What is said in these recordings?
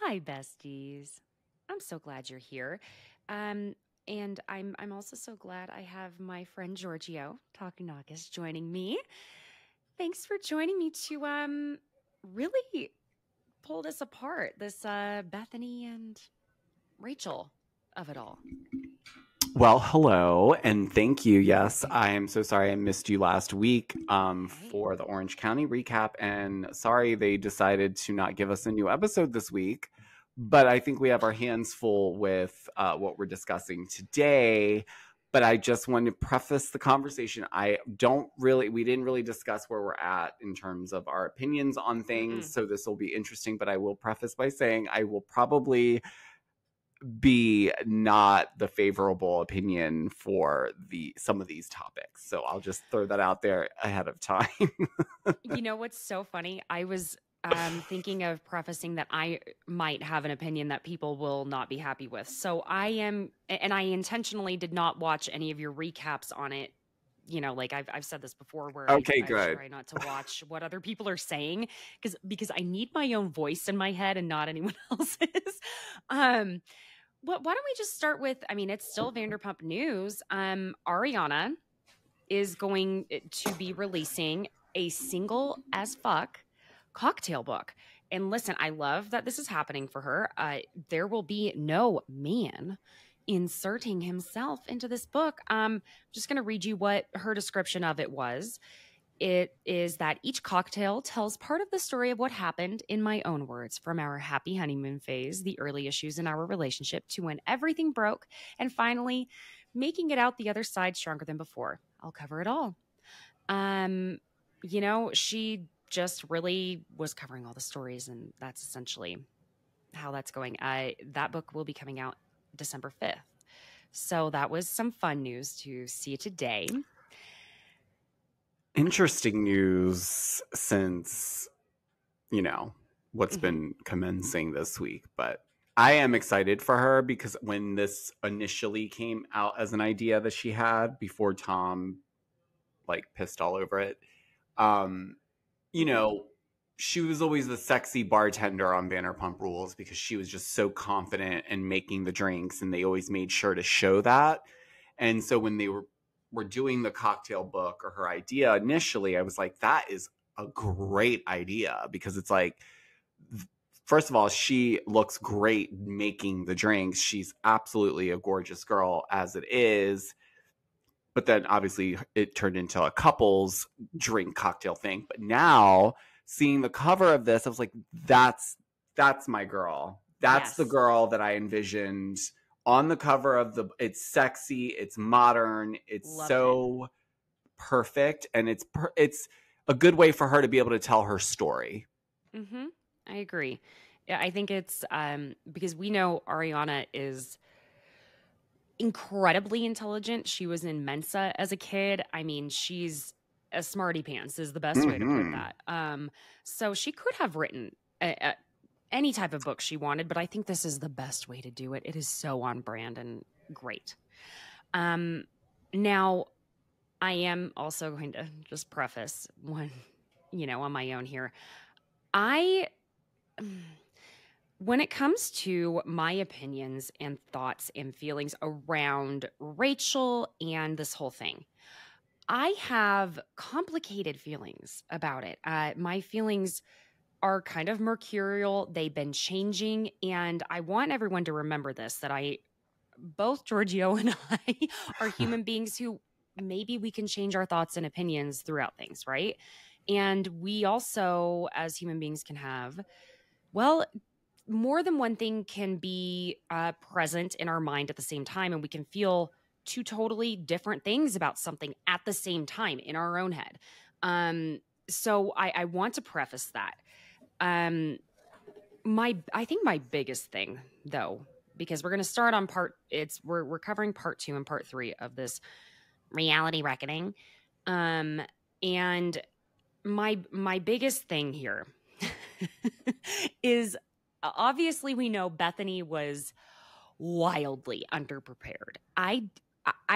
Hi, besties. I'm so glad you're here. Um, and I'm also so glad I have my friend Georgio Takanakis joining me. Thanks for joining me to really pull this apart, this Bethany and Rachel of it all. Well, hello, and thank you. Yes, I am so sorry I missed you last week Hey. for the Orange County recap, and sorry they decided to not give us a new episode this week. But I think we have our hands full with what we're discussing today. But I just want to preface the conversation. We didn't really discuss where we're at in terms of our opinions on things. Mm-mm. So this will be interesting. But I will preface by saying I will probably be not the favorable opinion for some of these topics. So I'll just throw that out there ahead of time. You know what's so funny? I was thinking of prefacing that I might have an opinion that people will not be happy with. So I am, and I intentionally did not watch any of your recaps on it. You know, like I've said this before, where Okay, I good. try not to watch what other people are saying because I need my own voice in my head and not anyone else's. um, why don't we just start with? I mean, it's still Vanderpump news. Ariana is going to be releasing a single as fuck cocktail book. And listen, I love that this is happening for her. There will be no man inserting himself into this book. I'm just going to read you what her description of it was. It is that each cocktail tells part of the story of what happened in my own words, from our happy honeymoon phase, the early issues in our relationship, to when everything broke, and finally making it out the other side stronger than before. I'll cover it all. Um, she just really was covering all the stories, and that's essentially how that's going. That book will be coming out December 5th. So that was some fun news to see today. Interesting news since, what's Mhm. been commencing this week. But I am excited for her because when this initially came out as an idea that she had before Tom pissed all over it, um, you know, she was always the sexy bartender on Vanderpump Rules because she was just so confident in making the drinks, and they always made sure to show that. And so when they were doing the cocktail book or her idea initially, I was like, that is a great idea because it's like, first of all, she looks great making the drinks. She's absolutely a gorgeous girl as it is. But then obviously it turned into a couples drink cocktail thing. But now seeing the cover of this, I was like, that's my girl. That's the Yes. girl that I envisioned on the cover of it's sexy, it's modern, it's Loving it. so perfect, and it's a good way for her to be able to tell her story. Mm-hmm. I agree. Yeah, I think it's because we know Ariana is incredibly intelligent. She was in Mensa as a kid. I mean, she's a smarty pants is the best way to put Mm-hmm. that. So she could have written any type of book she wanted, but I think this is the best way to do it. It is so on brand and great. Um, Now, I am also going to just preface one, on my own here. I When it comes to my opinions and thoughts and feelings around Rachel and this whole thing, I have complicated feelings about it. My feelings are kind of mercurial. They've been changing. And I want everyone to remember this that both Giorgio and I are human beings who maybe we can change our thoughts and opinions throughout things, right? And we also, as human beings, can have, well, more than one thing can be present in our mind at the same time, and we can feel two totally different things about something at the same time in our own head. So I want to preface that. Um, I think my biggest thing, though, because we're going to start on we're covering part 2 and part 3 of this reality reckoning, um, and my biggest thing here is obviously we know Bethenny was wildly underprepared. I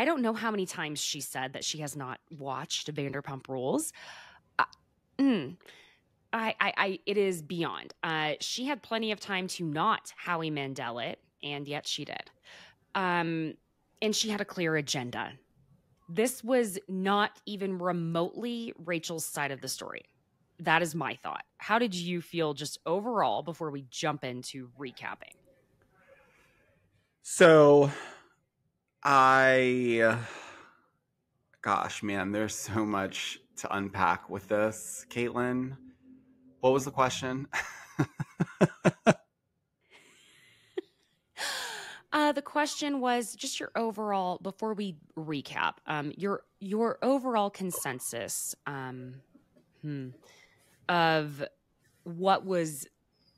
don't know how many times she said that she has not watched Vanderpump Rules. Uh, mm, it is beyond. She had plenty of time to not Howie Mandel it, and yet she did. Um, and she had a clear agenda. This was not even remotely Rachel's side of the story. That is my thought. How did you feel just overall before we jump into recapping? So I, gosh, man, there's so much to unpack with this, Caitlin. What was the question? The question was just your overall, before we recap, your overall consensus of what was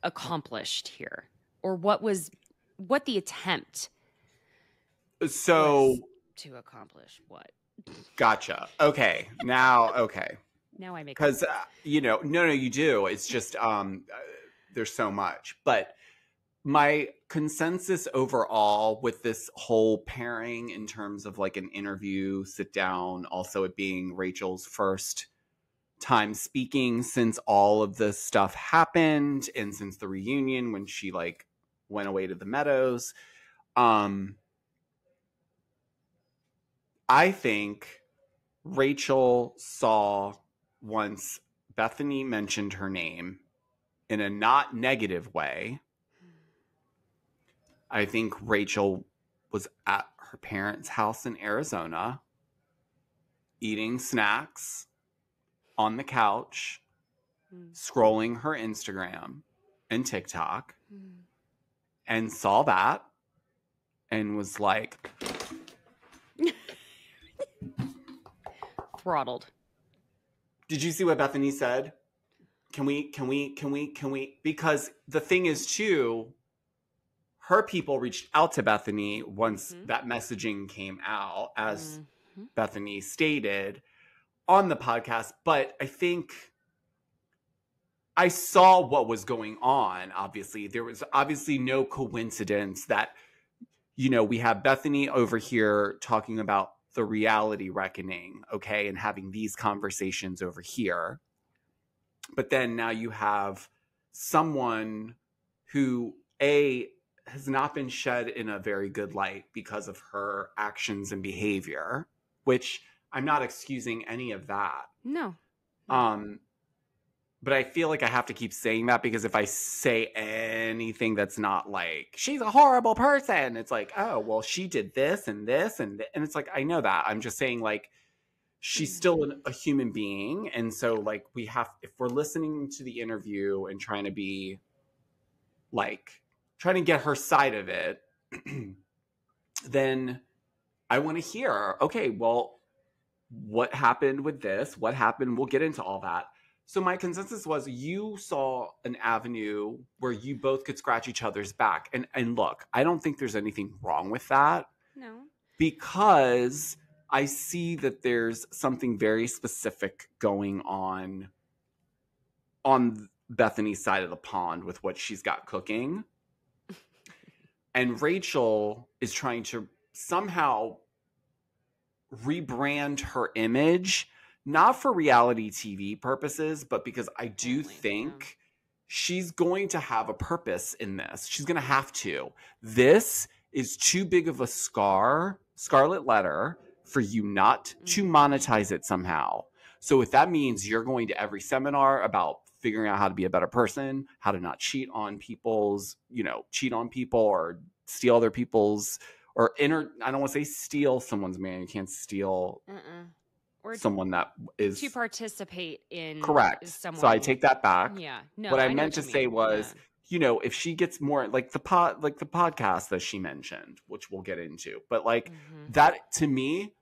accomplished here, or what the attempt So, was to accomplish what. gotcha. Okay. Now, okay. Now I make Because, sense. no, you do. It's just, there's so much. But my consensus overall with this whole pairing in terms of like an interview, sit down, also it being Rachel's first time speaking since all of this stuff happened and since the reunion when she like went away to the meadows. I think Rachel saw once Bethenny mentioned her name in a not negative way. I think Rachel was at her parents' house in Arizona eating snacks on the couch, scrolling her Instagram and TikTok, and saw that and was like, Throttled. did you see what Bethenny said? Can we? Because the thing is, too, her people reached out to Bethenny once that messaging came out, as Bethenny stated on the podcast. But I think I saw what was going on. Obviously, there was obviously no coincidence that, we have Bethenny over here talking about the reality reckoning, okay, and having these conversations over here. But then now you have someone who, has not been shed in a very good light because of her actions and behavior, which I'm not excusing any of that. No. But I feel like I have to keep saying that because if I say anything that's not like, she's a horrible person, it's like, oh, well, she did this and this and it's like, I know that. I'm just saying, like, she's still a human being. And so, like, if we're listening to the interview and trying to be, like, trying to get her side of it, then I want to hear, okay, well, what happened with this? What happened? We'll get into all that. So my consensus was you saw an avenue where you both could scratch each other's back. And look, I don't think there's anything wrong with that. No. Because I see that there's something very specific going on Bethenny's side of the pond with what she's got cooking. And Rachel is trying to somehow rebrand her image, not for reality TV purposes, but because I do think she's going to have a purpose in this. She's going to have to. This is too big of a scarlet letter, for you not to monetize it somehow. So if that means you're going to every seminar about figuring out how to be a better person, how to not cheat on cheat on people or steal other people's, I don't want to say steal someone's man. You can't steal or someone that is to participate in. Correct. So I take that back. Yeah. No, what I know meant what to you say mean. was, if she gets more like the podcast that she mentioned, which we'll get into, but like that to me,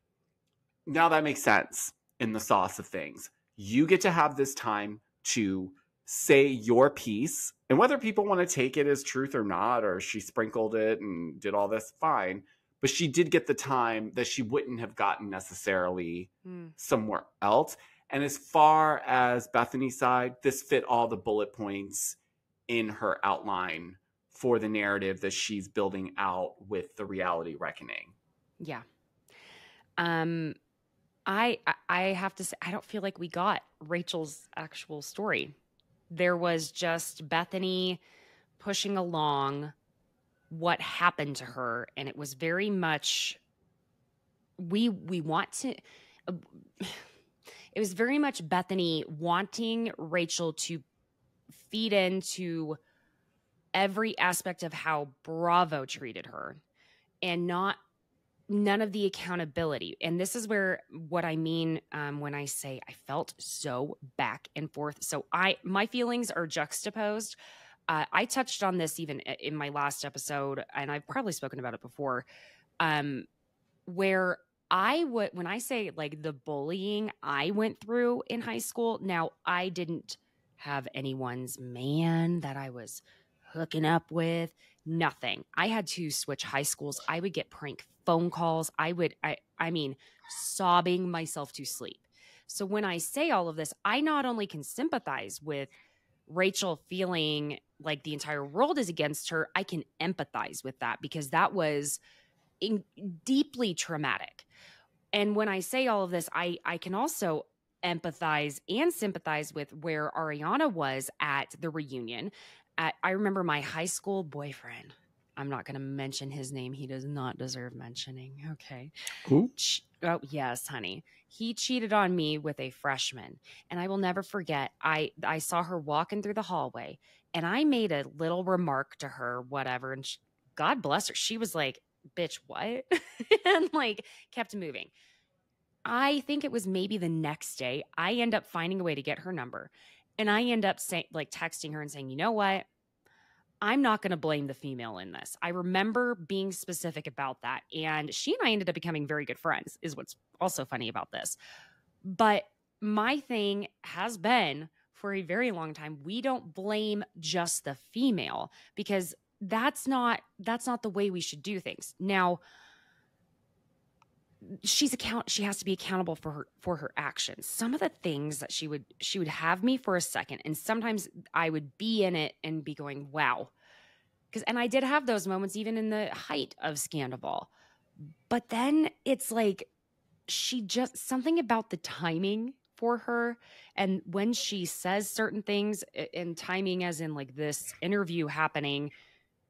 now that makes sense in the sauce of things. You get to have this time to say your piece, and whether people want to take it as truth or not, or she sprinkled it and did all this, fine. But she did get the time that she wouldn't have gotten necessarily somewhere else. And as far as Bethenny's side, this fit all the bullet points in her outline for the narrative that she's building out with the reality reckoning. Yeah. I have to say, I don't feel like we got Rachel's actual story. There was just Bethenny pushing along what happened to her, and it was very much we want to uh, it was very much Bethenny wanting Rachel to feed into every aspect of how Bravo treated her and none of the accountability. And this is where what I mean when I say I felt so back and forth. So my feelings are juxtaposed. I touched on this even in my last episode, and I've probably spoken about it before, where when I say like the bullying I went through in high school, now I didn't have anyone's man that I was hooking up with, nothing. I had to switch high schools. I would get prank phone calls. I mean, sobbing myself to sleep. So when I say all of this, I not only can sympathize with Rachel feeling like the entire world is against her, I can empathize with that because that was deeply traumatic. And when I say all of this, I can also empathize and sympathize with where Ariana was at the reunion. I remember my high school boyfriend. I'm not going to mention his name. He does not deserve mentioning. Okay. Who? Oh, yes, honey. He cheated on me with a freshman. And I will never forget, I saw her walking through the hallway and I made a little remark to her, whatever. And God bless her. She was like, bitch, what? And like kept moving. I think it was maybe the next day, I end up finding a way to get her number. And I end up texting her and saying, you know what? I'm not going to blame the female in this. I remember being specific about that. And she and I ended up becoming very good friends, is what's also funny about this. But my thing has been for a very long time, we don't blame just the female because that's not the way we should do things. Now, she has to be accountable for her actions. Some of the things that she would have me for a second, and sometimes I would be in it and be going, wow. And I did have those moments even in the height of Scandival. But then it's like something about the timing for her, and when she says certain things, and timing as in like this interview happening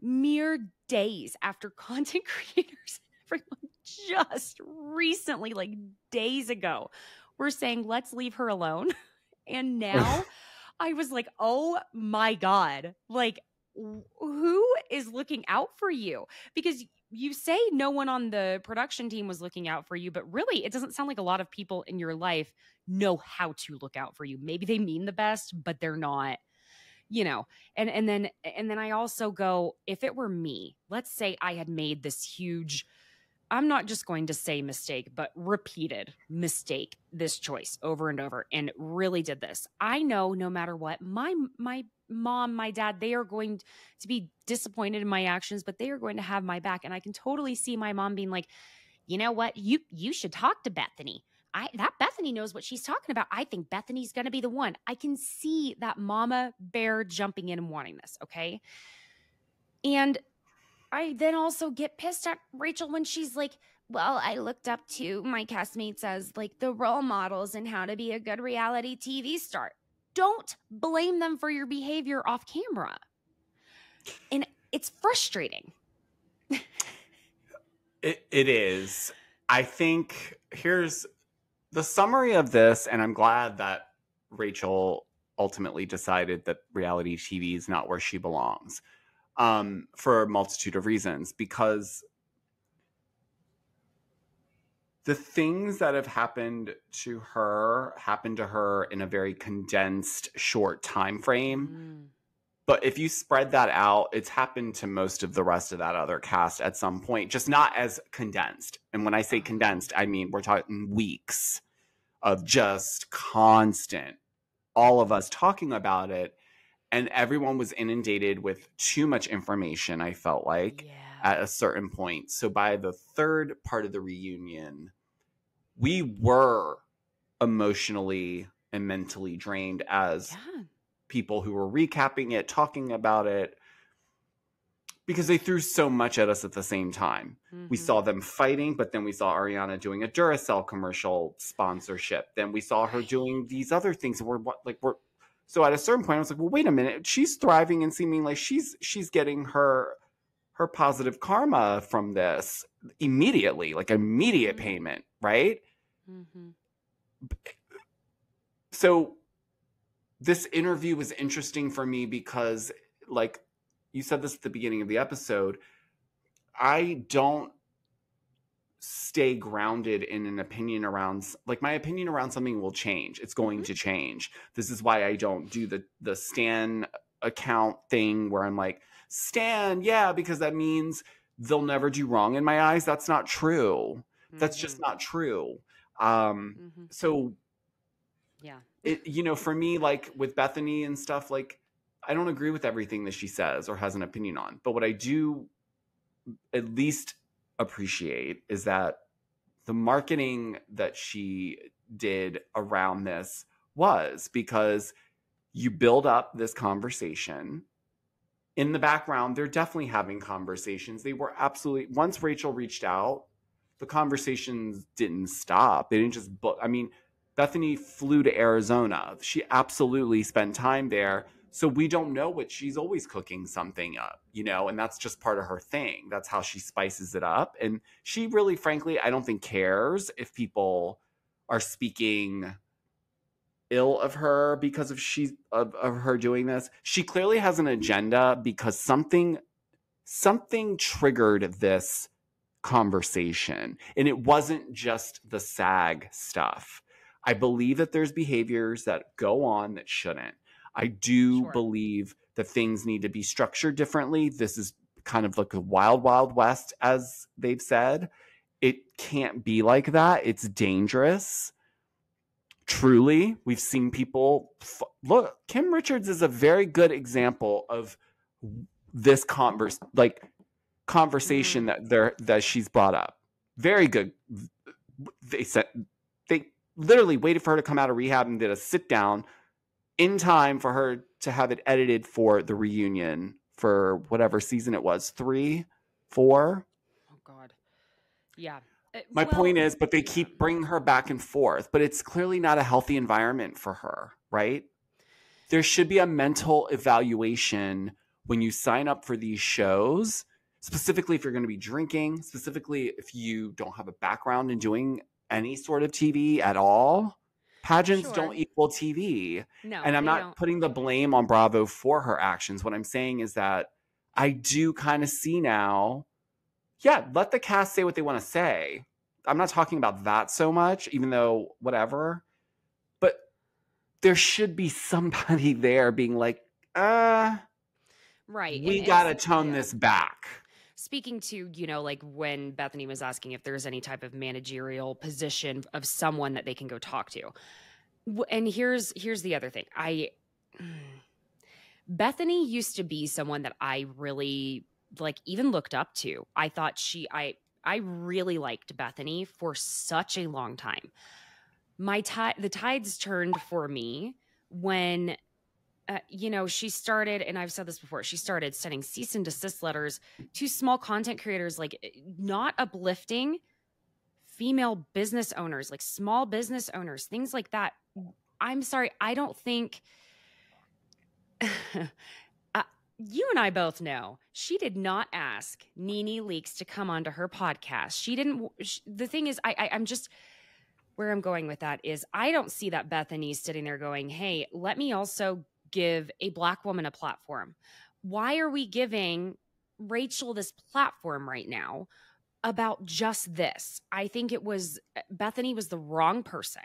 mere days after content creators everyone just recently, like days ago, were saying, let's leave her alone. And now I was like, oh my God, like who is looking out for you? Because you say no one on the production team was looking out for you, but really it doesn't sound like a lot of people in your life know how to look out for you. Maybe they mean the best, but they're not, and then I also go, if it were me, let's say I had made this huge, I'm not just going to say mistake, but repeated mistake, this choice over and over, and really did this. I know no matter what, my mom, my dad, they are going to be disappointed in my actions, but they are going to have my back. And I can totally see my mom being like, you know what, you should talk to Bethenny. That Bethenny knows what she's talking about. I think Bethany's going to be the one. I can see that mama bear jumping in and wanting this. Okay. And I then also get pissed at Rachel when she's like, well, I looked up to my castmates as like the role models and how to be a good reality TV star. Don't blame them for your behavior off camera. And it's frustrating. It is. I think here's the summary of this, and I'm glad that Rachel ultimately decided that reality TV is not where she belongs, for a multitude of reasons, because the things that have happened to her in a very condensed, short time frame. But if you spread that out, it's happened to most of the rest of that other cast at some point, just not as condensed. And when I say condensed, I mean we're talking weeks of just constant, all of us talking about it. And everyone was inundated with too much information, I felt like, at a certain point. So by the third part of the reunion, we were emotionally and mentally drained as people who were recapping it, talking about it, because they threw so much at us at the same time. We saw them fighting, but then we saw Ariana doing a Duracell commercial sponsorship. Then we saw her doing these other things. And we're So at a certain point, I was like, well, wait a minute. She's thriving and seeming like she's getting her positive karma from this immediately, like immediate payment, right? So this interview was interesting for me because, like you said this at the beginning of the episode, I don't stay grounded in an opinion around, like, my opinion around something will change. It's going to change. This is why I don't do the Stan account thing where I'm like, Stan, yeah, because that means they'll never do wrong in my eyes. That's not true. That's just not true. So yeah, it, you know, for me, like with Bethenny and stuff, like, I don't agree with everything that she says or has an opinion on, but what I do at least appreciate is that the marketing that she did around this was because you build up this conversation. In the background, they're definitely having conversations. They were absolutely, once Rachel reached out, the conversations didn't stop. They didn't just book. I mean, Bethenny flew to Arizona. She absolutely spent time there. So we don't know what she's always cooking something up, you know, and that's just part of her thing. That's how she spices it up. And she really, frankly, I don't think cares if people are speaking ill of her because of her doing this. She clearly has an agenda because something triggered this conversation. And it wasn't just the SAG stuff. I believe that there's behaviors that go on that shouldn't. I do believe that things need to be structured differently. This is kind of like a wild, wild west, as they've said. It can't be like that. It's dangerous. Truly, we've seen people look. Kim Richards is a very good example of this conversation that she's brought up. Very good. They said they literally waited for her to come out of rehab and did a sit down in time for her to have it edited for the reunion for whatever season it was, 3, 4. Oh God, yeah. My point is, but they keep bringing her back and forth, but it's clearly not a healthy environment for her, right? There should be a mental evaluation when you sign up for these shows, specifically if you're going to be drinking, specifically if you don't have a background in doing any sort of TV at all. Pageants don't equal TV. No, and I'm not putting the blame on Bravo for her actions. What I'm saying is that I do kind of see now, yeah, let the cast say what they want to say. I'm not talking about that so much, even though whatever. But there should be somebody there being like, right. We got to tone this back. Speaking to, you know, like when Bethenny was asking if there's any type of managerial position of someone that they can go talk to. And here's the other thing. Bethenny used to be someone that I really like even looked up to. I thought I really liked Bethenny for such a long time. The tides turned for me when you know, she started, and I've said this before, she started sending cease and desist letters to small content creators, like not uplifting female business owners, like small business owners, things like that. I'm sorry, I don't think you and I both know she did not ask Nene Leakes to come onto her podcast. She didn't. The thing is, I'm just, where I'm going with that is I don't see that Bethenny's sitting there going, hey, let me also give a Black woman a platform. Why are we giving Rachel this platform right now about just this? I think Bethenny was the wrong person.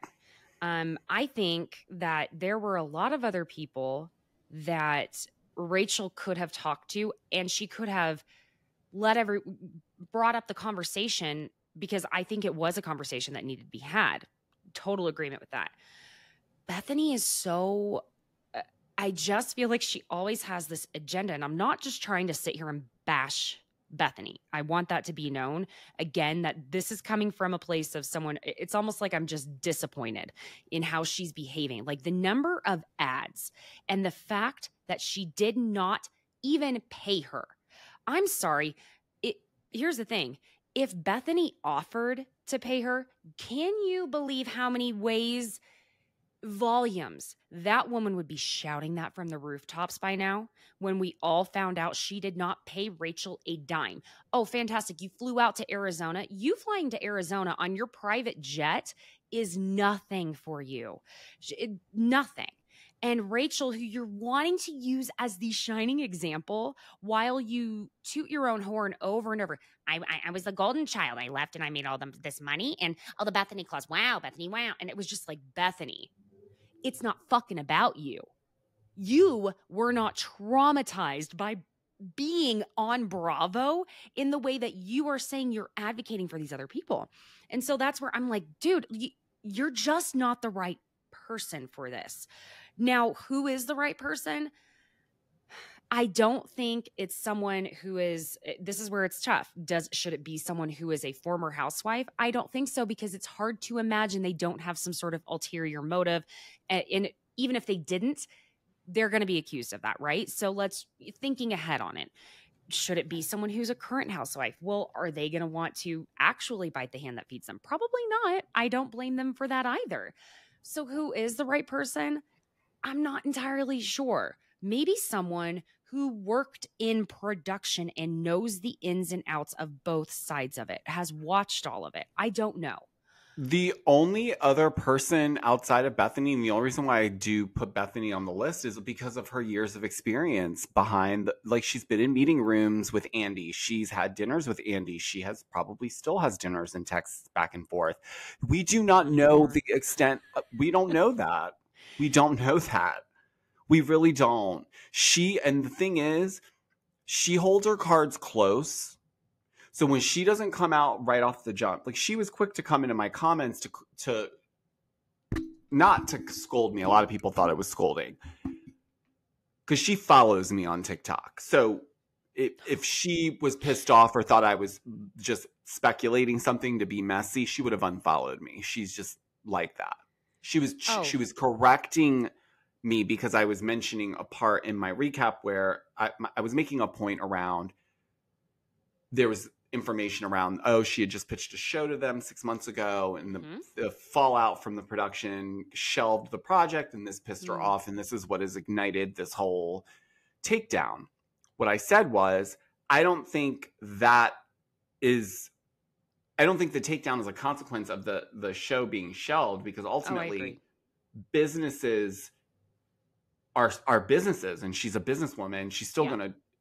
I think that there were a lot of other people that Rachel could have talked to, and she could have brought up the conversation, because I think it was a conversation that needed to be had. Total agreement with that. Bethenny is so, I just feel like she always has this agenda, and I'm not just trying to sit here and bash Bethenny. I want that to be known, again, that this is coming from a place of someone, it's almost like I'm just disappointed in how she's behaving. Like the number of ads and the fact that she did not even pay her. I'm sorry. Here's the thing. If Bethenny offered to pay her, can you believe how many ways volumes. That woman would be shouting that from the rooftops by now when we all found out she did not pay Rachel a dime. Oh, fantastic. You flew out to Arizona. You flying to Arizona on your private jet is nothing for you. Nothing. And Rachel, who you're wanting to use as the shining example while you toot your own horn over and over. I was the golden child. I left and I made all this money and all the Bethenny clause. Wow, Bethenny, wow. And it was just like, Bethenny, it's not fucking about you. You were not traumatized by being on Bravo in the way that you are saying you're advocating for these other people. And so that's where I'm like, dude, you're just not the right person for this. Now, who is the right person? I don't think it's someone who is, this is where it's tough. Should it be someone who is a former housewife? I don't think so, because it's hard to imagine they don't have some sort of ulterior motive. And even if they didn't, they're going to be accused of that, right? So let's thinking ahead on it. Should it be someone who's a current housewife? Well, are they going to want to actually bite the hand that feeds them? Probably not. I don't blame them for that either. So who is the right person? I'm not entirely sure. Maybe someone who worked in production and knows the ins and outs of both sides of it, has watched all of it. I don't know. The only other person outside of Bethenny, and the only reason why I do put Bethenny on the list, is because of her years of experience behind, like, she's been in meeting rooms with Andy. She's had dinners with Andy. She probably still has dinners and texts back and forth. We do not know the extent. We don't know that. We don't know that. We really don't. And the thing is, she holds her cards close. So when she doesn't come out right off the jump, like, she was quick to come into my comments to not to scold me. A lot of people thought it was scolding, because she follows me on TikTok. So if she was pissed off or thought I was just speculating something to be messy, she would have unfollowed me. She's just like that. She was correcting me because I was mentioning a part in my recap where I was making a point around, there was information around, she had just pitched a show to them 6 months ago, and the fallout from the production shelved the project, and this pissed her off, and this is what has ignited this whole takedown. What I said was, I don't think the takedown is a consequence of the show being shelved, because ultimately businesses are businesses, and she's a businesswoman. She's still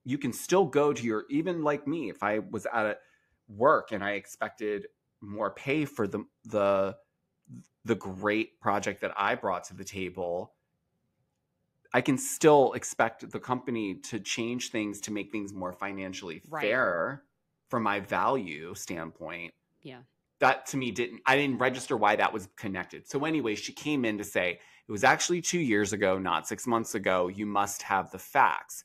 you can still go to even like me, if I was at work and I expected more pay for the great project that I brought to the table, I can still expect the company to change things to make things more financially fair from my value standpoint. Yeah. That to me I didn't register why that was connected. So anyway, she came in to say, it was actually 2 years ago, not 6 months ago. You must have the facts.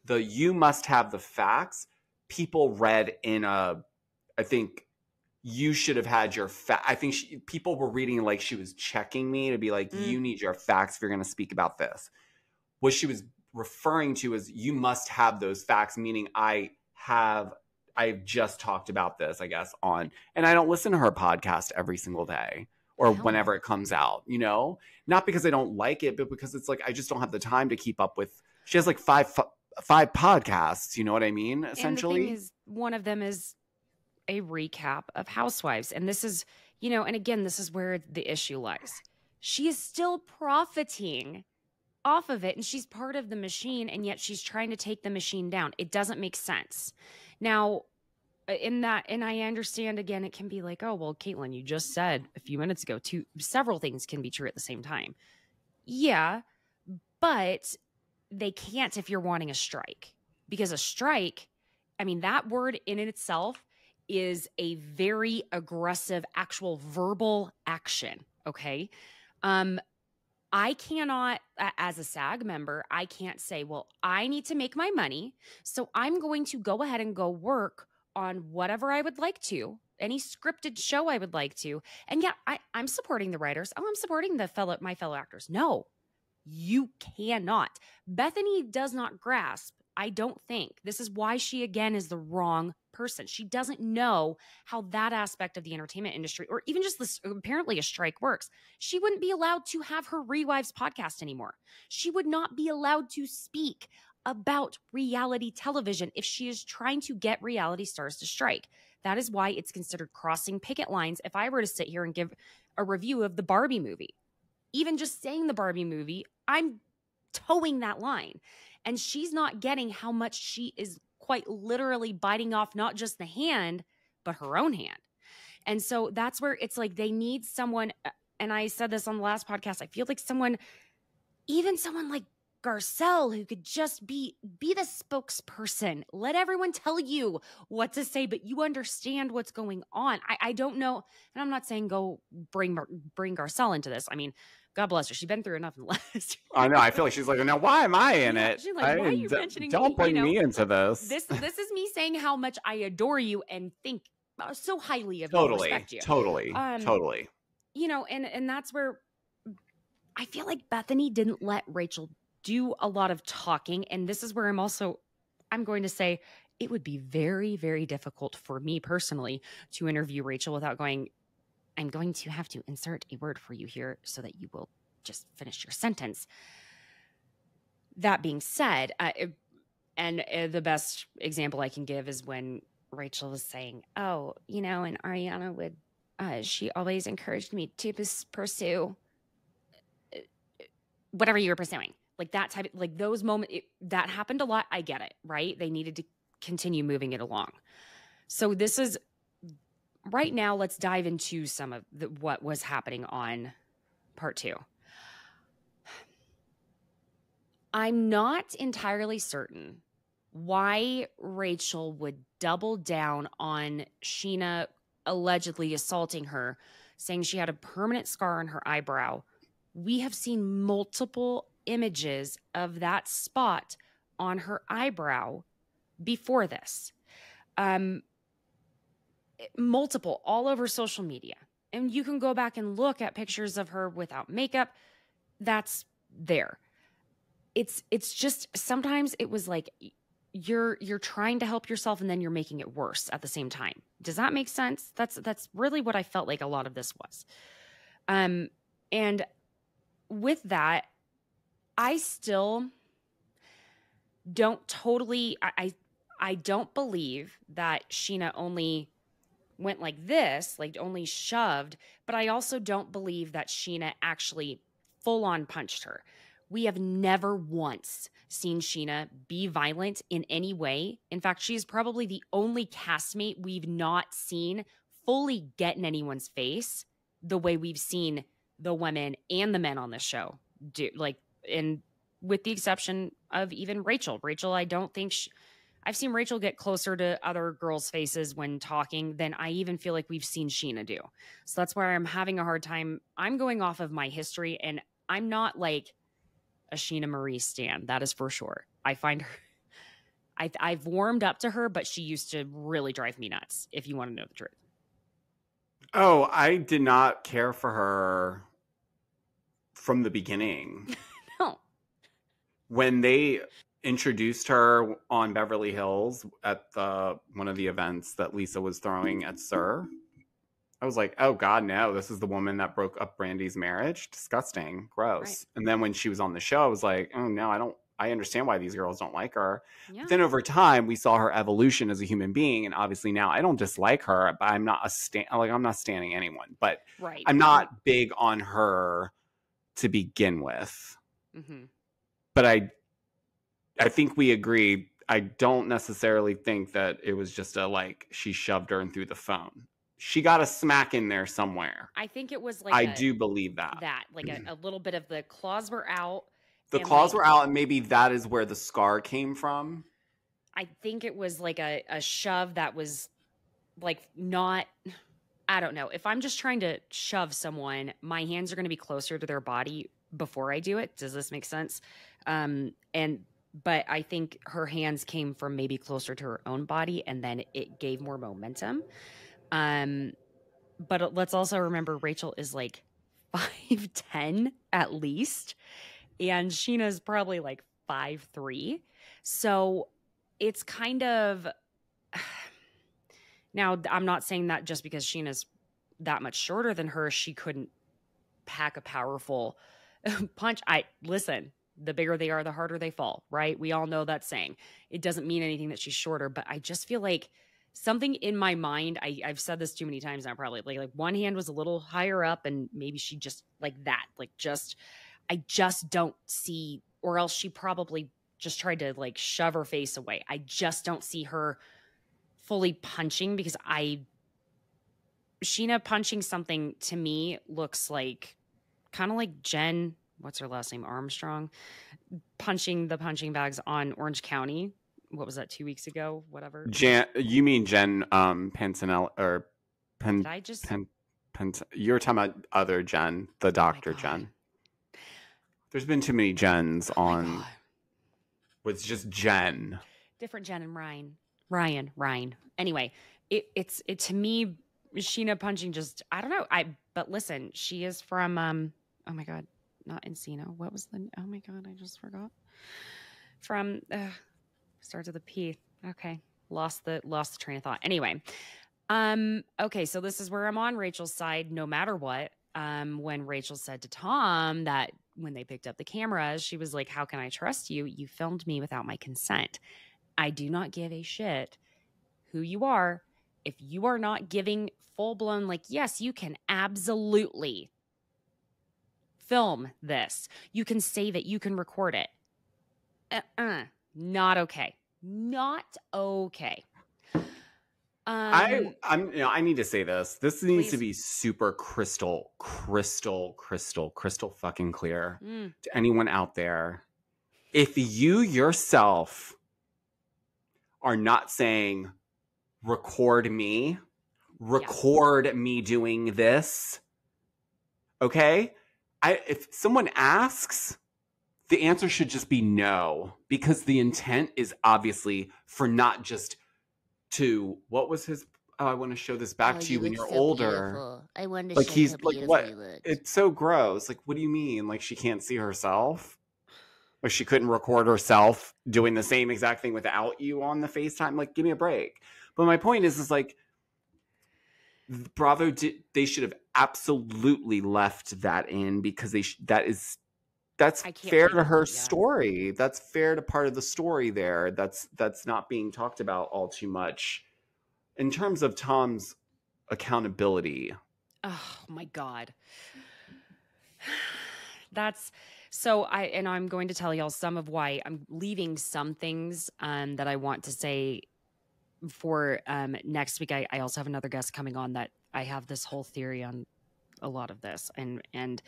You must have the facts. People read in I think you should have had your I think people were reading like she was checking me to be like, you need your facts if you're going to speak about this. What she was referring to is, you must have those facts, meaning I've just talked about this, I guess, and I don't listen to her podcast every single day or whenever it comes out, not because I don't like it, but because it's like, I just don't have the time to keep up with. She has like five podcasts, you know what I mean? Essentially. And the thing is, one of them is a recap of Housewives. And this is, and again, this is where the issue lies. She is still profiting off of it, and she's part of the machine, and yet she's trying to take the machine down. It doesn't make sense. Now, and I understand, again, it can be like, oh, well, Caitlin, you just said a few minutes ago, several things can be true at the same time. Yeah, but they can't if you're wanting a strike, because a strike, I mean, that word in itself is a very aggressive, actual verbal action. Okay. I cannot, as a SAG member, I can't say, well, I need to make my money, so I'm going to go ahead and go work on whatever I would like to, any scripted show I would like to. And yeah, I'm supporting the writers. Oh, I'm supporting my fellow actors. No, you cannot. Bethenny does not grasp, I don't think. This is why she, again, is the wrong person. She doesn't know how that aspect of the entertainment industry, or even just this, apparently a strike works. She wouldn't be allowed to have her Rewives podcast anymore. She would not be allowed to speak about reality television if she is trying to get reality stars to strike. That is why it's considered crossing picket lines. If I were to sit here and give a review of the Barbie movie, even just saying the Barbie movie, I'm towing that line. And she's not getting how much she is quite literally biting off not just the hand, but her own hand. And so that's where it's like they need someone, and I said this on the last podcast, I feel like someone, even someone like Garcelle, who could just be the spokesperson. Let everyone tell you what to say, but you understand what's going on. I don't know, and I'm not saying go bring Garcelle into this. I mean, God bless her. She's been through enough in the last. I know. I feel like she's like, now why am I in it? She's like, why are you mentioning me? Don't bring me into this. This is me saying how much I adore you and think so highly of you. Totally, respect you. totally. You know, and that's where I feel like Bethenny didn't let Rachel do a lot of talking. And this is where I'm going to say it would be very, very difficult for me personally to interview Rachel without going, I'm going to have to insert a word for you here so that you will just finish your sentence. That being said, the best example I can give is when Rachel was saying, oh, you know, and Ariana would, she always encouraged me to pursue whatever you were pursuing. Like that type of, like those moments, that happened a lot. I get it, right? They needed to continue moving it along. So this is, right now, let's dive into some of what was happening on part 2. I'm not entirely certain why Rachel would double down on Scheana allegedly assaulting her, saying she had a permanent scar on her eyebrow. We have seen multiple images of that spot on her eyebrow before this. Multiple, all over social media. And you can go back and look at pictures of her without makeup. That's there. It's just, sometimes it was like you're trying to help yourself and then you're making it worse at the same time. Does that make sense? That's really what I felt like a lot of this was. And with that, I still don't totally, I don't believe that Scheana only went like this, like only shoved, but I also don't believe that Scheana actually full on punched her. We have never once seen Scheana be violent in any way. In fact, she's probably the only castmate we've not seen fully get in anyone's face the way we've seen the women and the men on this show do. Like, and with the exception of even Rachel. Rachel, I don't think I've seen Rachel get closer to other girls' faces when talking than I even feel like we've seen Scheana do. So that's where I'm having a hard time. I'm going off of my history, and I'm not like a Scheana Marie stan. That is for sure. I find her, I've warmed up to her, but she used to really drive me nuts, if you want to know the truth. Oh, I did not care for her from the beginning. No. When they introduced her on Beverly Hills at one of the events that Lisa was throwing at Sir, I was like, oh God, no, this is the woman that broke up Brandy's marriage. Disgusting. Gross. Right. And then when she was on the show, I was like, oh no, I understand why these girls don't like her. Yeah. But then over time, we saw her evolution as a human being. And obviously now I don't dislike her, but I'm not I'm not standing anyone, but right. I'm not big on her to begin with. Mm-hmm. But I think we agree. I don't necessarily think that it was just she shoved her and threw the phone. She got a smack in there somewhere. I think it was I do believe that. Like a little bit of the claws were out. The claws were out, and maybe that is where the scar came from. I think it was like a shove that was like not, I don't know. If I'm just trying to shove someone, my hands are going to be closer to their body before I do it. Does this make sense? But I think her hands came from maybe closer to her own body, and then it gave more momentum. But let's also remember Rachel is like 5'10" at least, and Sheena's probably like 5'3". So it's kind of, Now, I'm not saying that just because Sheena's that much shorter than her, she couldn't pack a powerful punch. Listen, the bigger they are, the harder they fall, right? We all know that saying. It doesn't mean anything that she's shorter, but I just feel like something in my mind, I've said this too many times now, probably like one hand was a little higher up and maybe she just like that, like just, I just don't see, or else she probably just tried to like shove her face away. I just don't see her fully punching because Sheena punching something to me looks like kind of like Jen, what's her last name? Armstrong, punching the punching bags on Orange County. What was that, 2 weeks ago? Whatever. You mean Jen Pansanelli or Did I just? You're talking about other Jen, the doctor God. Jen. There's been too many Jens on. It's just Jen. Different Jen and Ryan. Anyway, it to me, Sheena punching just, I don't know. But listen, she is from oh my God, not Encino. What was oh my God, I just forgot. From starts with a P. Okay. Lost the train of thought. Anyway. Okay, so this is where I'm on Rachel's side no matter what. When Rachel said to Tom that when they picked up the cameras, she was like, "How can I trust you? You filmed me without my consent. I do not give a shit who you are. If you are not giving full-blown, like, yes, you can absolutely film this. You can save it. You can record it. Not okay. Not okay." I need to say this. This needs Please. to be super crystal fucking clear to anyone out there. If you yourself are not saying, record me doing this, okay? If someone asks, the answer should just be no, because the intent is obviously for not just to, what was his, I want to show this back to you when you're older. Beautiful. I wanted to like show he's how like, beautiful what? you looked. It's so gross. Like, what do you mean? Like, she can't see herself? Like, she couldn't record herself doing the same exact thing without you on the FaceTime? Like, give me a break. But my point is like, Bravo they should have absolutely left that in, because that's fair to her story. That's fair to part of the story there. That's not being talked about all too much in terms of Tom's accountability. Oh my God. That's so I'm going to tell y'all some of why I'm leaving some things that I want to say for next week. I also have another guest coming on that I have this whole theory on a lot of this, and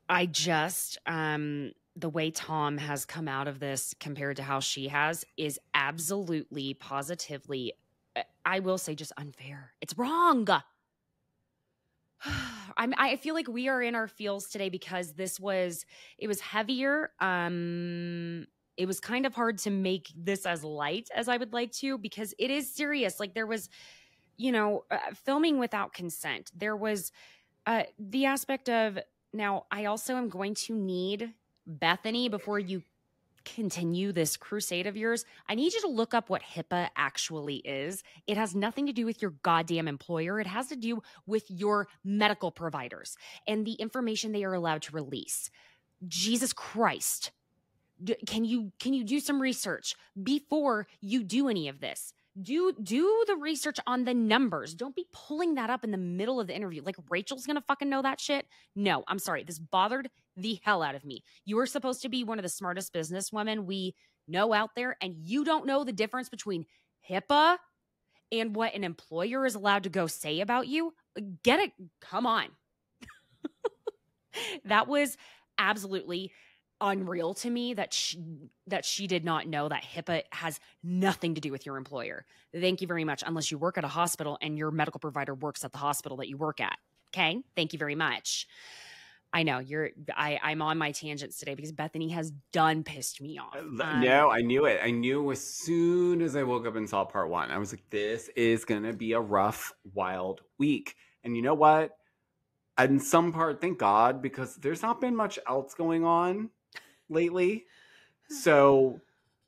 I just the way Tom has come out of this compared to how she has is absolutely positively, I will say, just unfair. It's wrong. I feel like we are in our feels today because it was heavier. It was kind of hard to make this as light as I would like to, because it is serious. Like, there was, filming without consent. There was the aspect of, now I also am going to need Bethenny, before you continue this crusade of yours, I need you to look up what HIPAA actually is. It has nothing to do with your goddamn employer. It has to do with your medical providers and the information they are allowed to release. Jesus Christ. Can you do some research before you do any of this? Do the research on the numbers. Don't be pulling that up in the middle of the interview. Like, Rachel's gonna fucking know that shit? No, I'm sorry. This bothered the hell out of me. You are supposed to be one of the smartest businesswomen we know out there, and you don't know the difference between HIPAA and what an employer is allowed to go say about you? Get it? Come on. That was absolutely unreal to me that she did not know that HIPAA has nothing to do with your employer. Thank you very much. Unless you work at a hospital and your medical provider works at the hospital that you work at. Okay? Thank you very much. I know I'm on my tangents today because Bethenny has done pissed me off. No, I knew it. I knew as soon as I woke up and saw part one. I was like, this is going to be a rough, wild week. And you know what? In some part, thank God, because there's not been much else going on lately. So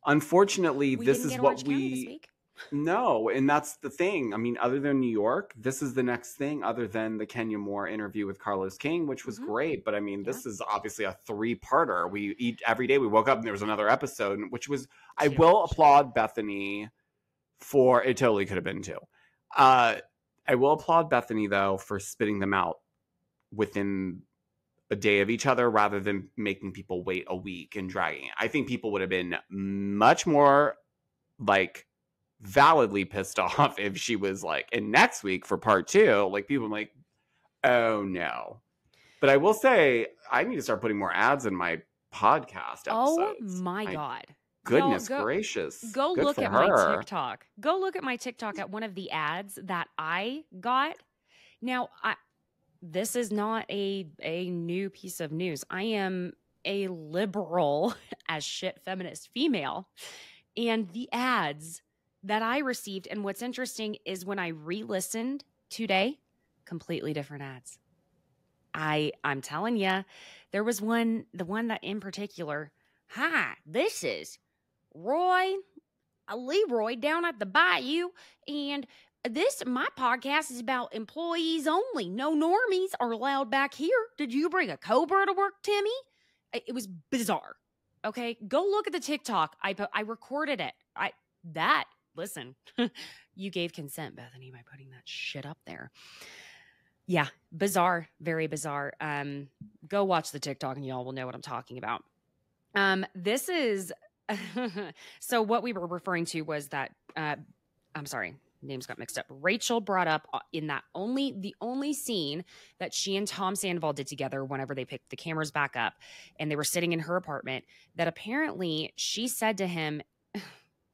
unfortunately, this is what we No, and that's the thing. I mean, other than New York, this is the next thing other than the Kenya Moore interview with Carlos King, which was Mm-hmm. great. But I mean, Yeah. this is obviously a 3-parter. We eat every day we woke up and there was another episode, which was, I Too will much. applaud Bethenny for, it totally could have been 2. I will applaud Bethenny though for spitting them out within a day of each other rather than making people wait a week and dragging it. I think people would have been much more like validly pissed off if she was like, and next week for part 2, like people like, oh no. But I will say, I need to start putting more ads in my podcast Oh episodes. my God. Goodness Y'all gracious. go Good look for at my her. TikTok. Go look at my TikTok at one of the ads that I got. Now, this is not a new piece of news. I am a liberal as shit feminist female. And the ads that I received, and what's interesting is when I re-listened today, completely different ads. I'm telling you, there was the one that in particular, hi, this is Leroy down at the bayou, and my podcast is about employees only. No normies are allowed back here. Did you bring a cobra to work, Timmy? It was bizarre. Okay, go look at the TikTok. I recorded it. Listen, you gave consent, Bethenny, by putting that shit up there. Yeah, bizarre, very bizarre. Go watch the TikTok and y'all will know what I'm talking about. This is so what we were referring to was that I'm sorry, names got mixed up. Rachel brought up in that the only scene that she and Tom Sandoval did together whenever they picked the cameras back up and they were sitting in her apartment, that apparently she said to him,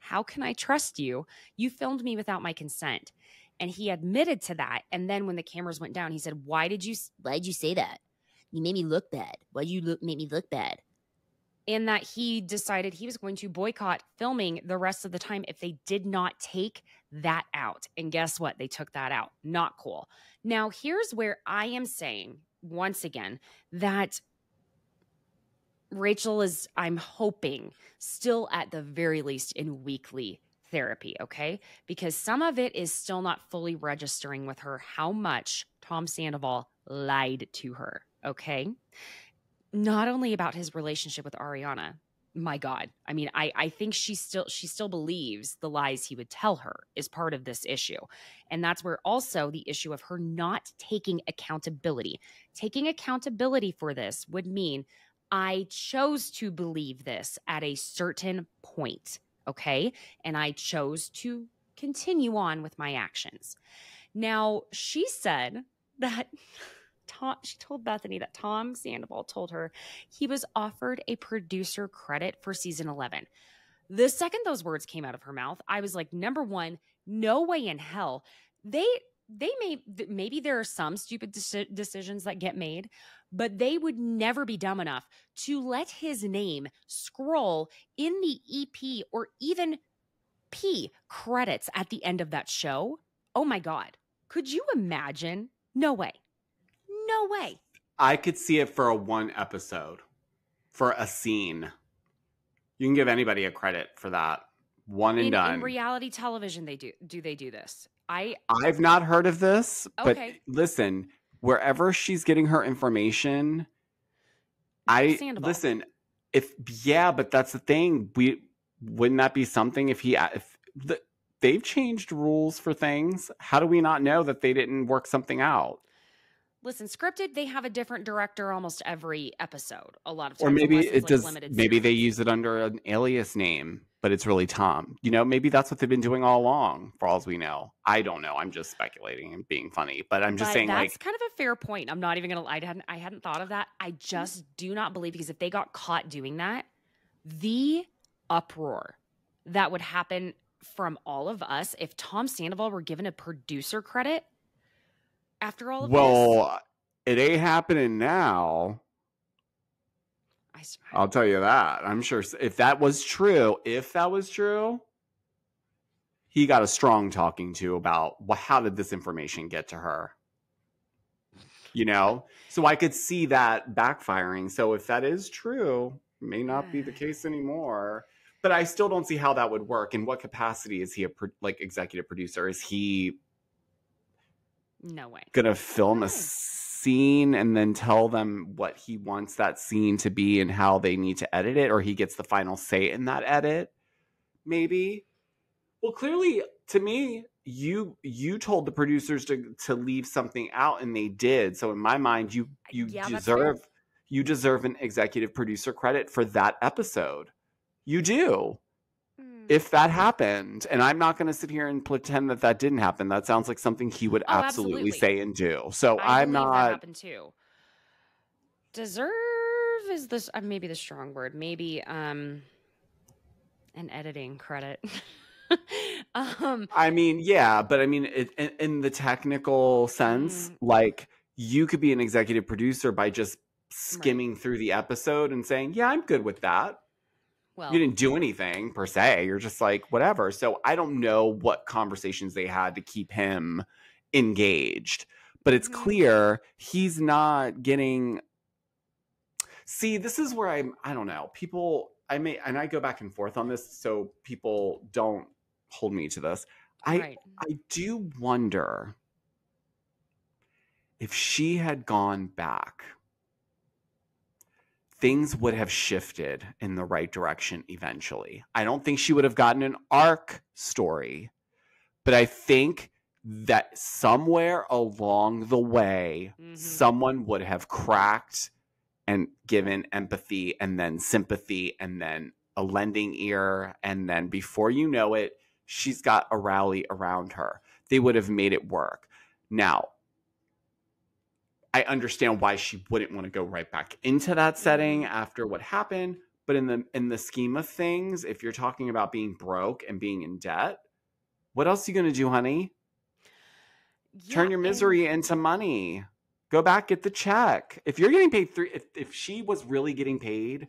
how can I trust you? You filmed me without my consent. And he admitted to that. And then when the cameras went down, he said, why'd you say that? You made me look bad. Why'd you make me look bad? And that he decided he was going to boycott filming the rest of the time if they did not take that out. And guess what? They took that out. Not cool. Now, here's where I am saying, once again, that Rachel is, I'm hoping, still at the very least in weekly therapy, okay? Because some of it is still not fully registering with her how much Tom Sandoval lied to her, okay? Not only about his relationship with Ariana, my God. I mean, I think she still believes the lies he would tell her is part of this issue. And that's where also the issue of her not taking accountability. Taking accountability for this would mean I chose to believe this at a certain point, okay? And I chose to continue on with my actions. Now, she said that she told Bethenny that Tom Sandoval told her he was offered a producer credit for season 11. The second those words came out of her mouth, I was like, number one, no way in hell. Maybe there are some stupid decisions that get made, but they would never be dumb enough to let his name scroll in the EP or even P credits at the end of that show. Oh my God. Could you imagine? No way. No way. I could see it for a 1 episode, for a scene. You can give anybody a credit for that. One and done. In reality television, they do this. I've not heard of this, but Okay. listen, wherever she's getting her information, Sandoval. listen. But that's the thing. Wouldn't that be something if they've changed rules for things? How do we not know that they didn't work something out? Listen, scripted, they have a different director almost every episode. A lot of times, Or maybe unless it's it like does. limited Maybe they series. use it under an alias name, but it's really Tom. You know, maybe that's what they've been doing all along. For all we know, I don't know. I'm just speculating and being funny, but I'm just saying, that's like, kind of a fair point. I'm not even gonna. I hadn't thought of that. I just do not believe, because if they got caught doing that, the uproar that would happen from all of us if Tom Sandoval were given a producer credit after all of this. It ain't happening now. I'll tell you that. I'm sure if that was true, he got a strong talking to about how did this information get to her? You know? So I could see that backfiring. So if that is true, it may not be the case anymore. But I still don't see how that would work. In what capacity is he like executive producer? Is he No way. gonna film No a way. scene and then tell them what he wants that scene to be and how they need to edit it, or he gets the final say in that edit? Maybe. Well, clearly, to me, you told the producers to leave something out, and they did. So in my mind, you Yeah, that's fair. deserve an executive producer credit for that episode. You do. Mm. If that happened, and I'm not going to sit here and pretend that didn't happen. That sounds like something he would Oh, absolutely absolutely. say and do. So I I'm believe that not. happened too. Deserve is this maybe the strong word. Maybe an editing credit. I mean, yeah, but I mean, in the technical sense, like you could be an executive producer by just skimming through the episode and saying, "Yeah, I'm good with that." Well, You didn't do anything per se. You're just like, whatever. So I don't know what conversations they had to keep him engaged, but it's clear he's not getting. See, this is where I don't know. People, and I go back and forth on this, so people don't hold me to this. I do wonder if she had gone back, things would have shifted in the right direction eventually. I don't think she would have gotten an arc story, but I think that somewhere along the way, someone would have cracked and given empathy and then sympathy and then a lending ear. And then before you know it, she's got a rally around her. They would have made it work. Now, I understand why she wouldn't want to go right back into that setting after what happened. But in the scheme of things, if you're talking about being broke and being in debt, what else are you going to do, honey? Yeah, turn your misery into money. Go back, get the check. If you're getting paid if she was really getting paid,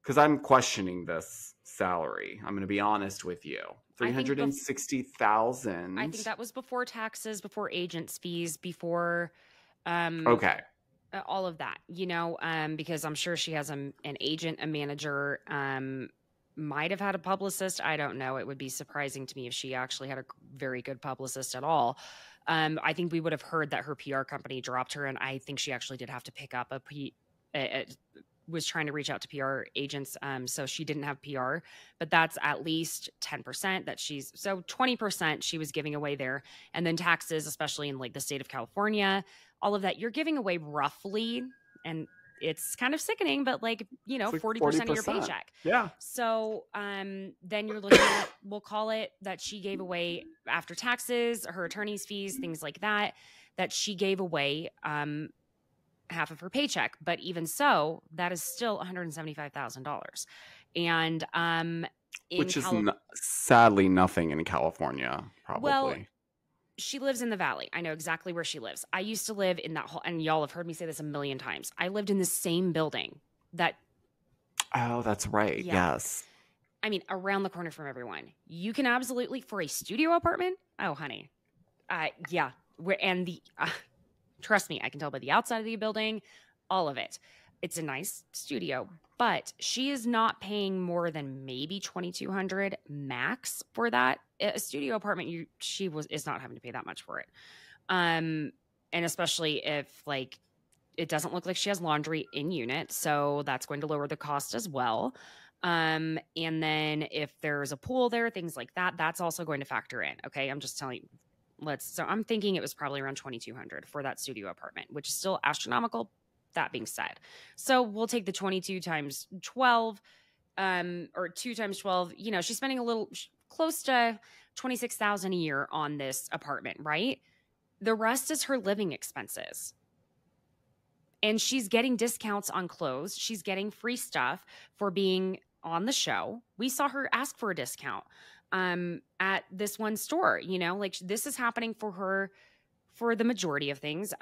because I'm questioning this salary, I'm going to be honest with you. $360,000. I think that was before taxes, before agents' fees, before okay, all of that. Because I'm sure she has an agent, a manager, might have had a publicist. I don't know. It would be surprising to me if she actually had a very good publicist at all. I think we would have heard that her PR company dropped her, and I think she actually did have to pick up was trying to reach out to PR agents, so she didn't have PR, but that's at least 10% that so 20% she was giving away there, and then taxes, especially in like the state of California, all of that, you're giving away roughly, and it's kind of sickening, but like, 40% of your paycheck. Yeah. So then you're looking at, we'll call it that she gave away after taxes, her attorney's fees, things like that she gave away half of her paycheck. But even so, that is still $175,000. And which is sadly nothing in California, probably. Well, she lives in the Valley. I know exactly where she lives. I used to live in that whole, and y'all have heard me say this a million times. I lived in the same building that. Oh, that's right. Yeah. Yes. I mean, around the corner from everyone. You can absolutely, for a studio apartment. Oh, honey. Yeah. Trust me, I can tell by the outside of the building, all of it. It's a nice studio, but she is not paying more than maybe $2,200 max for that. A studio apartment, is not having to pay that much for it. And especially if like it doesn't look like she has laundry in unit, so that's going to lower the cost as well. And then if there's a pool there, things like that, that's also going to factor in. Okay, I'm just telling you. So I'm thinking it was probably around $2,200 for that studio apartment, which is still astronomical. That being said, so we'll take the 22 times 12, or 2 times 12. She's spending a little close to $26,000 a year on this apartment, right? The rest is her living expenses. And she's getting discounts on clothes. She's getting free stuff for being on the show. We saw her ask for a discount at this one store. Like this is happening for her for the majority of things.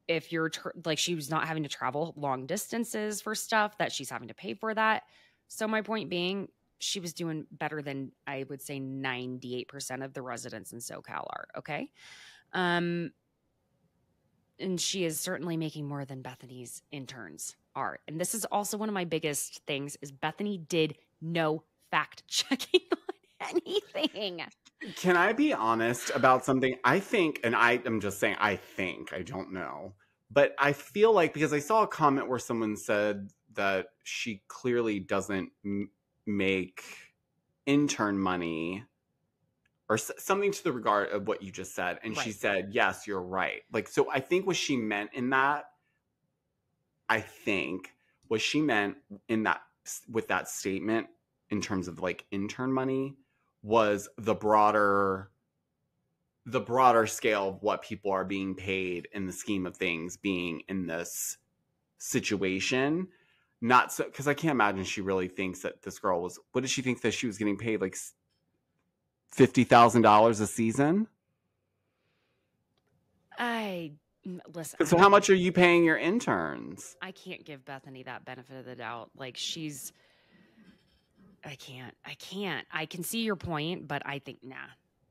If you're like, she was not having to travel long distances for stuff that she's having to pay for that. So my point being, she was doing better than, I would say, 98% of the residents in SoCal are. Okay. And she is certainly making more than Bethenny's interns are. And this is also one of my biggest things is Bethenny did no fact checking on anything. Can I be honest about something? I think, and I am just saying, I think, I don't know, but I feel like because I saw a comment where someone said that she clearly doesn't make intern money or something to the regard of what you just said. And she said, yes, you're right. Like, so I think what she meant in that, I think what she meant in that, with that statement in terms of like intern money was the broader scale of what people are being paid in the scheme of things being in this situation. Not so, because I can't imagine she really thinks that this girl was, what did she think that she was getting paid, like $50,000 a season? Listen. So how much are you paying your interns? I can't give Bethenny that benefit of the doubt. Like I can't. I can see your point, but I think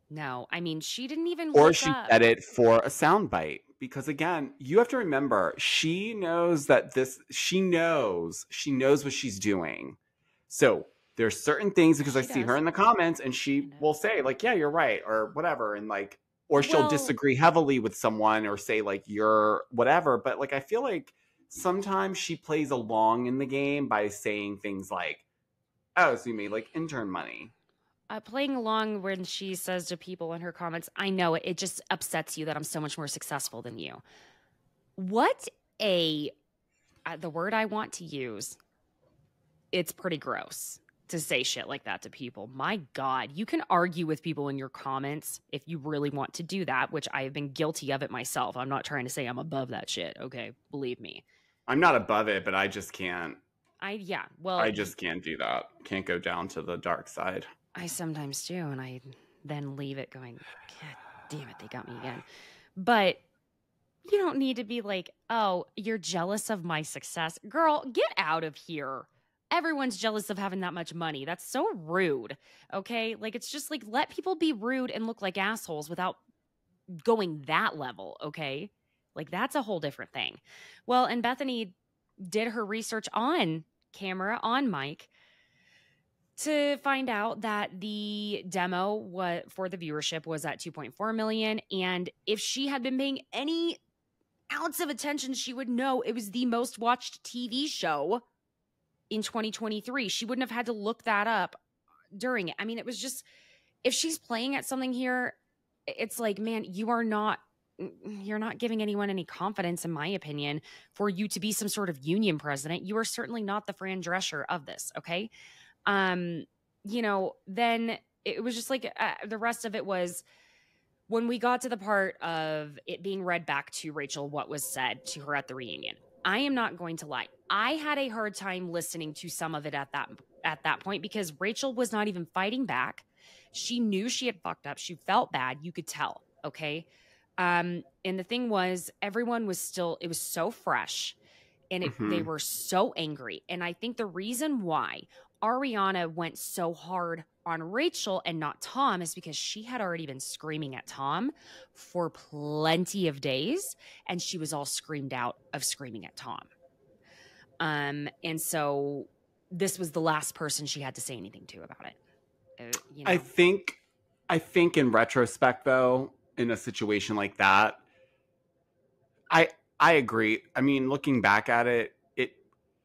no. I mean, she didn't even or look she up. said it for a soundbite. Because again, you have to remember, she knows that she knows what she's doing. So there's certain things, because I see her in the comments and she will say like, yeah, you're right, or whatever. And like, or she'll disagree heavily with someone or say like, you're whatever. But like, I feel like sometimes she plays along in the game by saying things like, oh, so you made like intern money. Playing along when she says to people in her comments, I know it just upsets you that I'm so much more successful than you. What the word I want to use, it's pretty gross to say shit like that to people. My God, you can argue with people in your comments if you really want to do that, which I have been guilty of it myself. I'm not trying to say I'm above that shit. Okay, believe me. I'm not above it, but I just can't. I just can't do that. Can't go down to the dark side. I sometimes do, and I then leave it going, God damn it, they got me again. But you don't need to be like, oh, you're jealous of my success. Girl, get out of here. Everyone's jealous of having that much money. That's so rude, okay? Like, it's just like, let people be rude and look like assholes without going that level, okay? Like, that's a whole different thing. Well, and Bethenny did her research on camera, on mic, to find out that the demo for the viewership was at 2.4 million. And if she had been paying any ounce of attention, she would know it was the most watched TV show in 2023. She wouldn't have had to look that up during it. I mean, it was just, if she's playing at something here, it's like, man, you're not giving anyone any confidence, in my opinion, for you to be some sort of union president. You are certainly not the Fran Drescher of this, okay? Then it was just like the rest of it was when we got to the part of it being read back to Rachel, what was said to her at the reunion. I am not going to lie. I had a hard time listening to some of it at that point because Rachel was not even fighting back. She knew she had fucked up. She felt bad. You could tell. Okay. And the thing was, everyone was still, it was so fresh and they were so angry. And I think the reason why Ariana went so hard on Rachel and not Tom is because she had already been screaming at Tom for plenty of days, and she was all screamed out of screaming at Tom. And so this was the last person she had to say anything to about it. I think in retrospect, though, in a situation like that, I agree. I mean, looking back at it,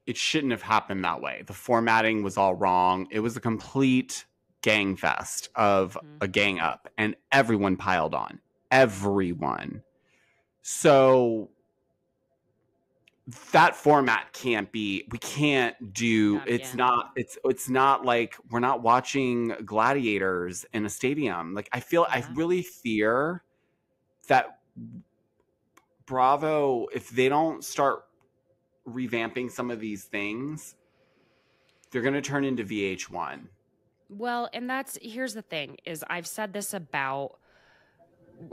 it shouldn't have happened that way. The formatting was all wrong. It was a complete gang fest of a gang up, and everyone piled on. Everyone. So that format can't be, we can't do, it's not like we're not watching gladiators in a stadium. Like, I really fear that Bravo, if they don't start revamping some of these things, they're going to turn into VH1. Well, and here's the thing is I've said this about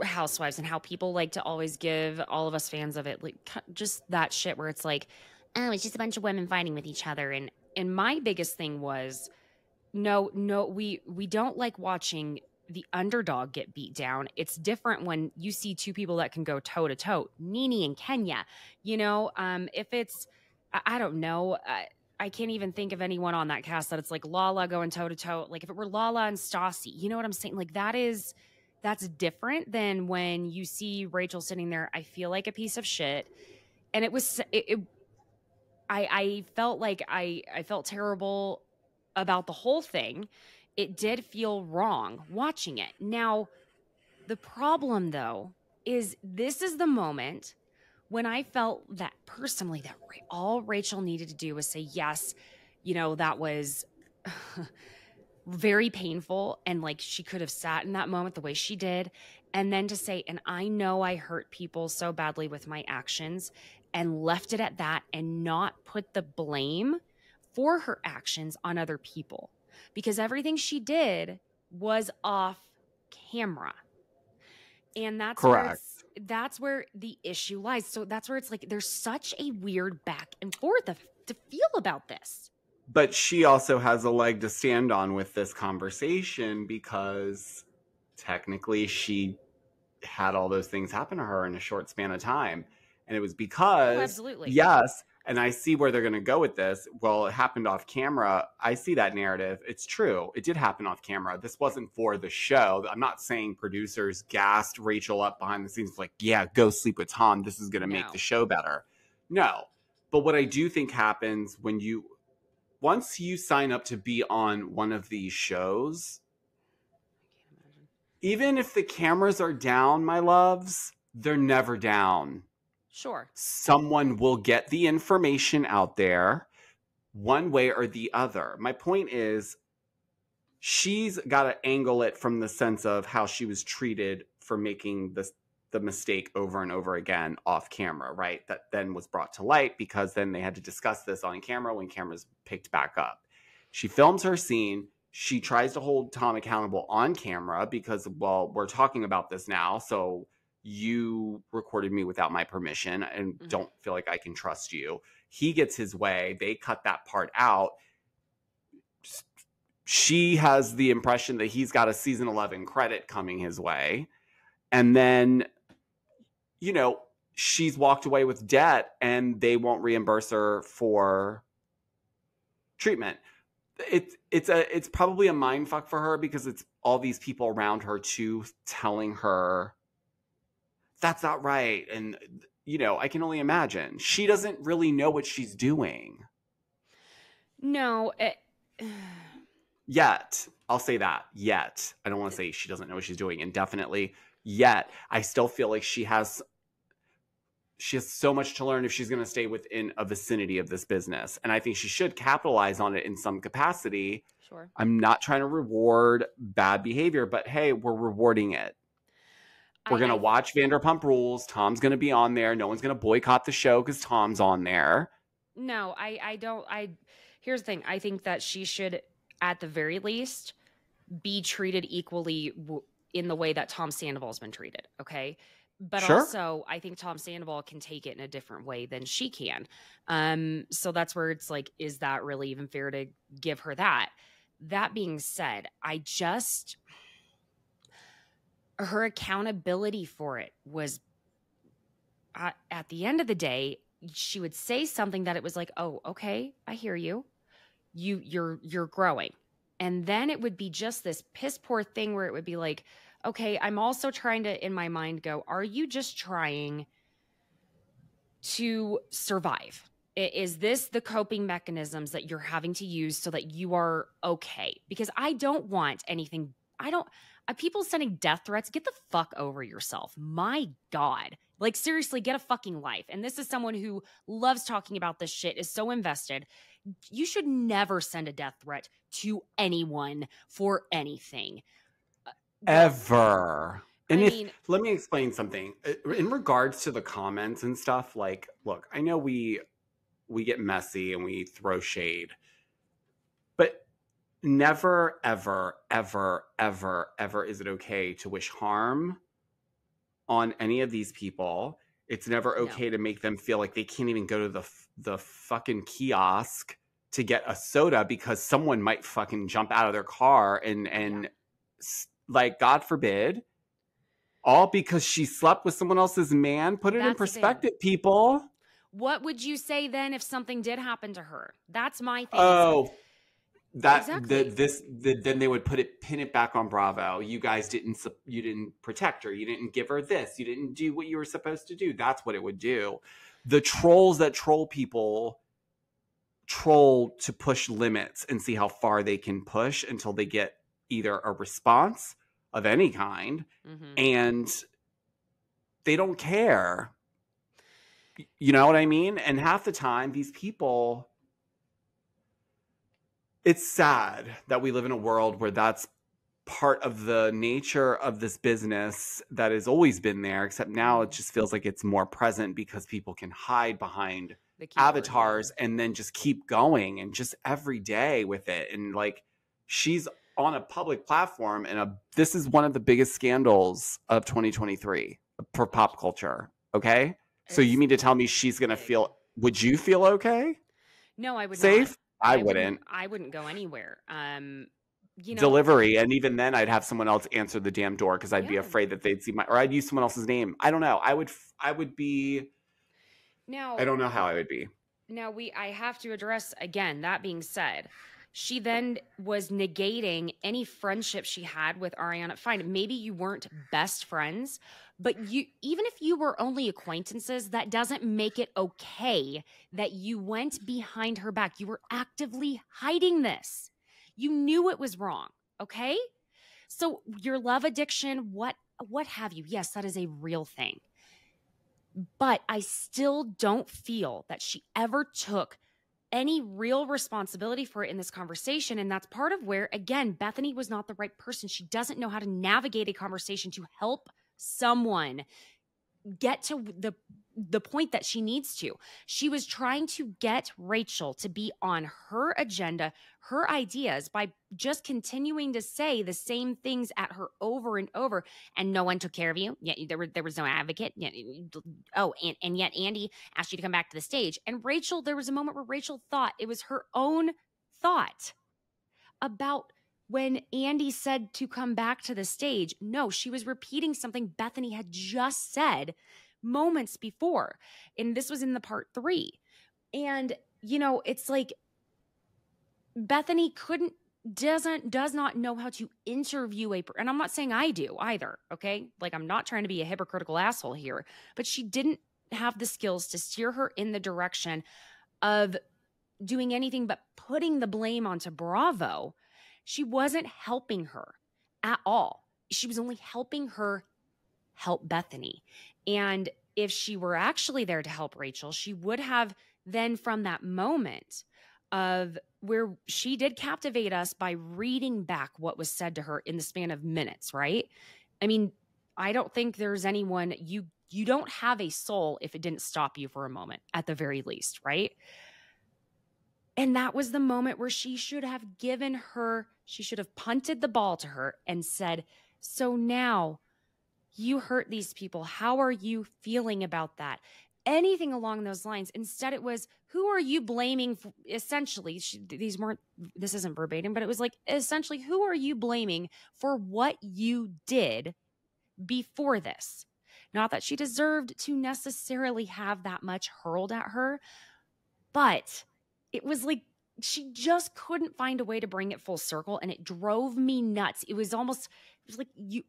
Housewives and how people like to always give all of us fans of it, like just that shit where it's like, oh, it's just a bunch of women fighting with each other. And my biggest thing was, no, we don't like watching the underdog get beat down. It's different when you see two people that can go toe to toe, Nene and Kenya. If it's, I don't know. I can't even think of anyone on that cast that it's like Lala going toe to toe. Like if it were Lala and Stassi, you know what I'm saying? Like that's different than when you see Rachel sitting there. I feel like a piece of shit, and I felt like I felt terrible about the whole thing. It did feel wrong watching it. Now, the problem though is this is the moment when I felt that personally that all Rachel needed to do was say yes, that was very painful, and like she could have sat in that moment the way she did, and then to say, and I know I hurt people so badly with my actions, and left it at that, and not put the blame for her actions on other people, because everything she did was off camera. And Correct. that's where the issue lies. So that's where it's like there's such a weird back and forth to feel about this. But she also has a leg to stand on with this conversation, because technically she had all those things happen to her in a short span of time. And it was because, absolutely. Yes, and I see where they're going to go with this. Well, it happened off camera. I see that narrative. It's true. It did happen off camera. This wasn't for the show. I'm not saying producers gassed Rachel up behind the scenes like, yeah, go sleep with Tom. This is going to make the show better. No. But what I do think happens once you sign up to be on one of these shows, even if the cameras are down, my loves, they're never down. Sure. Someone will get the information out there one way or the other. My point is, she's got to angle it from the sense of how she was treated for making the mistake over and over again off camera, right? That then was brought to light because then they had to discuss this on camera when cameras picked back up. She films her scene. She tries to hold Tom accountable on camera because, well, we're talking about this now, so you recorded me without my permission and don't feel like I can trust you. He gets his way. They cut that part out. She has the impression that he's got a season 11 credit coming his way. And then, she's walked away with debt and they won't reimburse her for treatment. It's probably a mind fuck for her because it's all these people around her too telling her that's not right. And, I can only imagine. She doesn't really know what she's doing. No. Yet. I'll say that. Yet. I don't want to say she doesn't know what she's doing indefinitely. Yet. I still feel like she has so much to learn if she's going to stay within a vicinity of this business. And I think she should capitalize on it in some capacity. Sure. I'm not trying to reward bad behavior, but hey, we're rewarding it. We're going to watch Vanderpump Rules. Tom's going to be on there. No one's going to boycott the show because Tom's on there. No, I don't. Here's the thing. I think that she should, at the very least, be treated equally in the way that Tom Sandoval's been treated. Okay. But sure. Also, I think Tom Sandoval can take it in a different way than she can. So that's where it's like, is that really even fair to give her that? That being said, her accountability for it was, at the end of the day, she would say something that it was like, oh, okay, I hear you. You're growing. And then it would be just this piss poor thing where it would be like, okay, I'm also trying to, in my mind, go, are you just trying to survive? Is this the coping mechanisms that you're having to use so that you are okay? Because I don't want anything. People sending death threats, get the fuck over yourself. My God. Like, seriously, get a fucking life. And this is someone who loves talking about this shit, is so invested. You should never send a death threat to anyone for anything. Ever. And let me explain something. In regards to the comments and stuff, like, look, I know we get messy and we throw shade. But never, ever, ever, ever, ever is it okay to wish harm on any of these people. It's never okay to make them feel like they can't even go to the fucking kiosk to get a soda because someone might fucking jump out of their car and like, God forbid, all because she slept with someone else's man. Put it in That's the thing. perspective, people. What would you say then if something did happen to her? That's my thing. Oh, Exactly. then they would pin it back on Bravo. You guys you didn't protect her. You didn't give her this. You didn't do what you were supposed to do. That's what it would do. The trolls that troll people troll to push limits and see how far they can push until they get either a response of any kind, and they don't care. You know what I mean? And half the time, these people, it's sad that we live in a world where that's part of the nature of this business that has always been there, except now it just feels like it's more present because people can hide behind The keyboard, avatars and then just keep going and just every day with it. And like, she's on a public platform, and this is one of the biggest scandals of 2023 for pop culture. Okay. So you mean to tell me she's going to feel, would you feel okay? No, I would safe? not. I wouldn't. I wouldn't go anywhere. You know, delivery, and even then I'd have someone else answer the damn door because I'd be afraid that they'd see or I'd use someone else's name. I don't know. I would be. Now, I don't know how I would be. Now I have to address again, that being said, she then was negating any friendship she had with Ariana. Fine, maybe you weren't best friends, but even if you were only acquaintances, that doesn't make it okay that you went behind her back. You were actively hiding this. You knew it was wrong, okay? So your love addiction, what have you? Yes, that is a real thing. But I still don't feel that she ever took any real responsibility for it in this conversation. And that's part of where, again, Bethenny was not the right person. She doesn't know how to navigate a conversation to help someone get to the point that she needs to. She was trying to get Rachel to be on her agenda, her ideas, by just continuing to say the same things at her over and over, and no one took care of you. Yet there was no advocate. And yet Andy asked you to come back to the stage. And Rachel, there was a moment where Rachel thought it was her own thought about when Andy said to come back to the stage. No, she was repeating something Bethenny had just said moments before. And this was in the part 3. And, it's like Bethenny does not know how to interview and I'm not saying I do either, okay? Like, I'm not trying to be a hypocritical asshole here, but she didn't have the skills to steer her in the direction of doing anything but putting the blame onto Bravo. She wasn't helping her at all. She was only helping her help Bethenny. And if she were actually there to help Rachel, she would have then, from that moment of where she did captivate us by reading back what was said to her in the span of minutes, right? I mean, I don't think there's anyone, you don't have a soul if it didn't stop you for a moment, at the very least, right? And that was the moment where she should have punted the ball to her and said, so now you hurt these people. How are you feeling about that? Anything along those lines. Instead, it was, who are you blaming? Essentially, this isn't verbatim, but it was like, essentially, who are you blaming for what you did before this? Not that she deserved to necessarily have that much hurled at her, but it was like she just couldn't find a way to bring it full circle, and it drove me nuts. It was like you're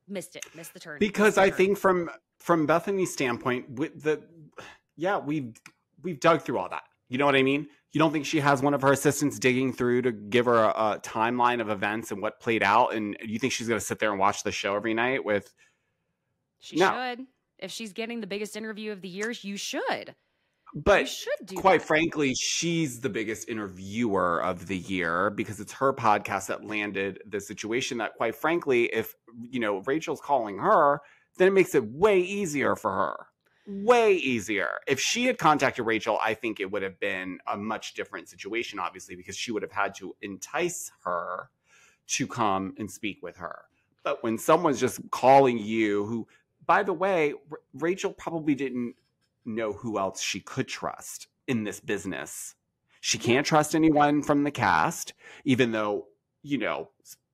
missed the turn. Because I think from Bethenny's standpoint, we've dug through all that. You know what I mean? You don't think she has one of her assistants digging through to give her a timeline of events and what played out, and you think she's going to sit there and watch the show every night with? She should. If she's getting the biggest interview of the year, you should. But quite frankly, she's the biggest interviewer of the year because it's her podcast that landed the situation that, quite frankly, if Rachel's calling her, then it makes it way easier for her. Way easier. If she had contacted Rachel, I think it would have been a much different situation, obviously, because she would have had to entice her to come and speak with her. But when someone's just calling you, who, by the way, Rachel probably didn't know who else she could trust in this business. She can't trust anyone from the cast, even though,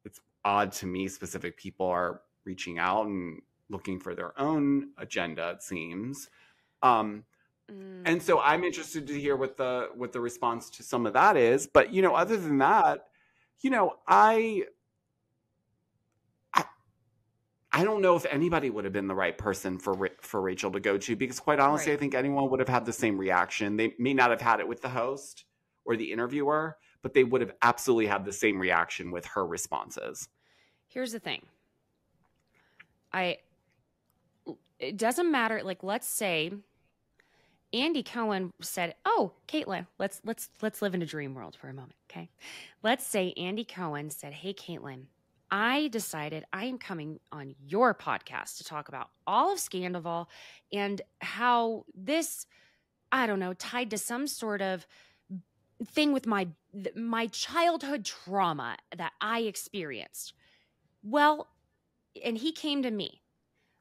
it's odd to me specific people are reaching out and looking for their own agenda, it seems. And so I'm interested to hear what the response to some of that is. But, other than that, I don't know if anybody would have been the right person for Rachel to go to, because quite honestly, I think anyone would have had the same reaction. They may not have had it with the host or the interviewer, but they would have absolutely had the same reaction with her responses. Here's the thing. It doesn't matter. Like, let's say Andy Cohen said, "Oh, Caitlin, let's live in a dream world for a moment, okay? Let's say Andy Cohen said, "Hey, Caitlin, I decided I am coming on your podcast to talk about all of Scandival and how this, I don't know, tied to some sort of thing with my childhood trauma that I experienced." Well, and he came to me.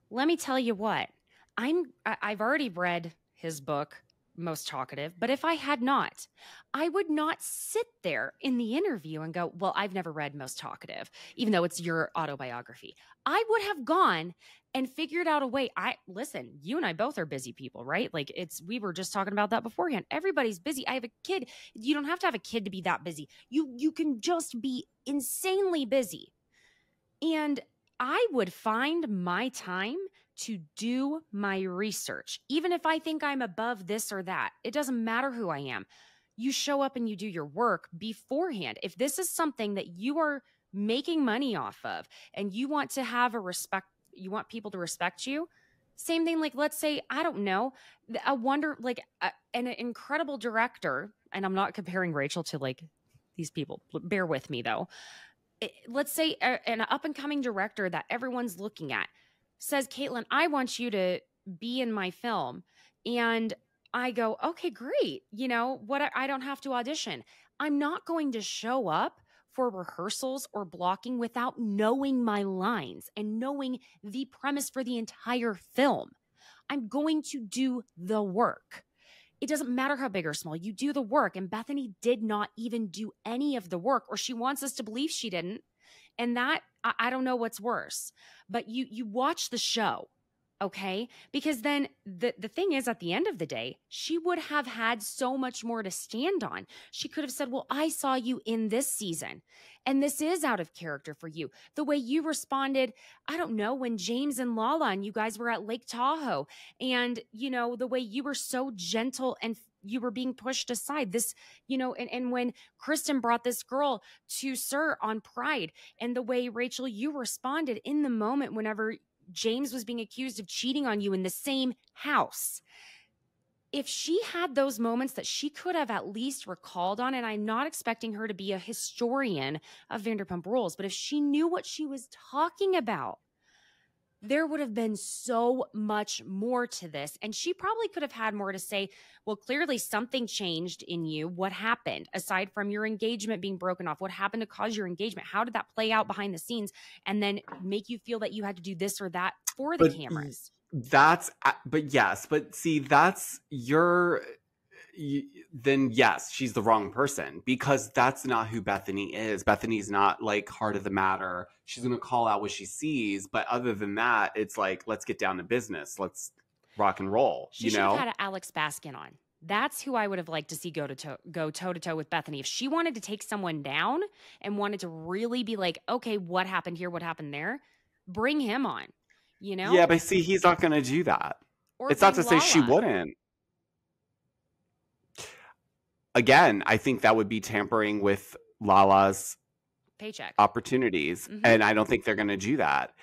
Let me tell you what, I've already read his book, Most Talkative, but if I had not, I would not sit there in the interview and go, "Well, I've never read Most Talkative," even though it's your autobiography. I would have gone and figured out a way. Listen, you and I both are busy people, right? Like, we were just talking about that beforehand. Everybody's busy. I have a kid. You don't have to have a kid to be that busy. You can just be insanely busy. And I would find my time to do my research, even if I think I'm above this or that. It doesn't matter who I am. You show up and you do your work beforehand. If this is something that you are making money off of and you want to have you want people to respect you, same thing. Like, let's say, I don't know, an incredible director, and I'm not comparing Rachel to like these people. Bear with me though. Let's say an up-and-coming director that everyone's looking at says, "Caitlin, I want you to be in my film." And I go, "Okay, great. I don't have to audition." I'm not going to show up for rehearsals or blocking without knowing my lines and knowing the premise for the entire film. I'm going to do the work. It doesn't matter how big or small, you do the work. And Bethenny did not even do any of the work, or she wants us to believe she didn't. And that, I don't know what's worse, but you watch the show, okay? Because then the thing is, at the end of the day, she would have had so much more to stand on. She could have said, "Well, I saw you in this season, and this is out of character for you. The way you responded, I don't know, when James and Lala and you guys were at Lake Tahoe, and, the way you were so gentle and you were being pushed aside. This, and when Kristen brought this girl to Sir on Pride, and the way, Rachel, you responded in the moment whenever James was being accused of cheating on you in the same house." If she had those moments that she could have at least recalled on, and I'm not expecting her to be a historian of Vanderpump Rules, but if she knew what she was talking about, there would have been so much more to this. And she probably could have had more to say. "Well, clearly something changed in you. What happened aside from your engagement being broken off? What happened to cause your engagement? How did that play out behind the scenes and then make you feel that you had to do this or that for the cameras?" But see, that's then yes, she's the wrong person, because that's not who Bethenny is. Bethany's not like heart of the matter. She's going to call out what she sees. But other than that, it's like, let's get down to business. Let's rock and roll. She should have had Alex Baskin on. That's who I would have liked to see go toe to toe with Bethenny. If she wanted to take someone down and wanted to really be like, "Okay, what happened here? What happened there?" Bring him on, Yeah, but see, he's not going to do that. Or it's not to say she wouldn't. Again, I think that would be tampering with Lala's paycheck opportunities. Mm-hmm. And I don't think they're going to do that.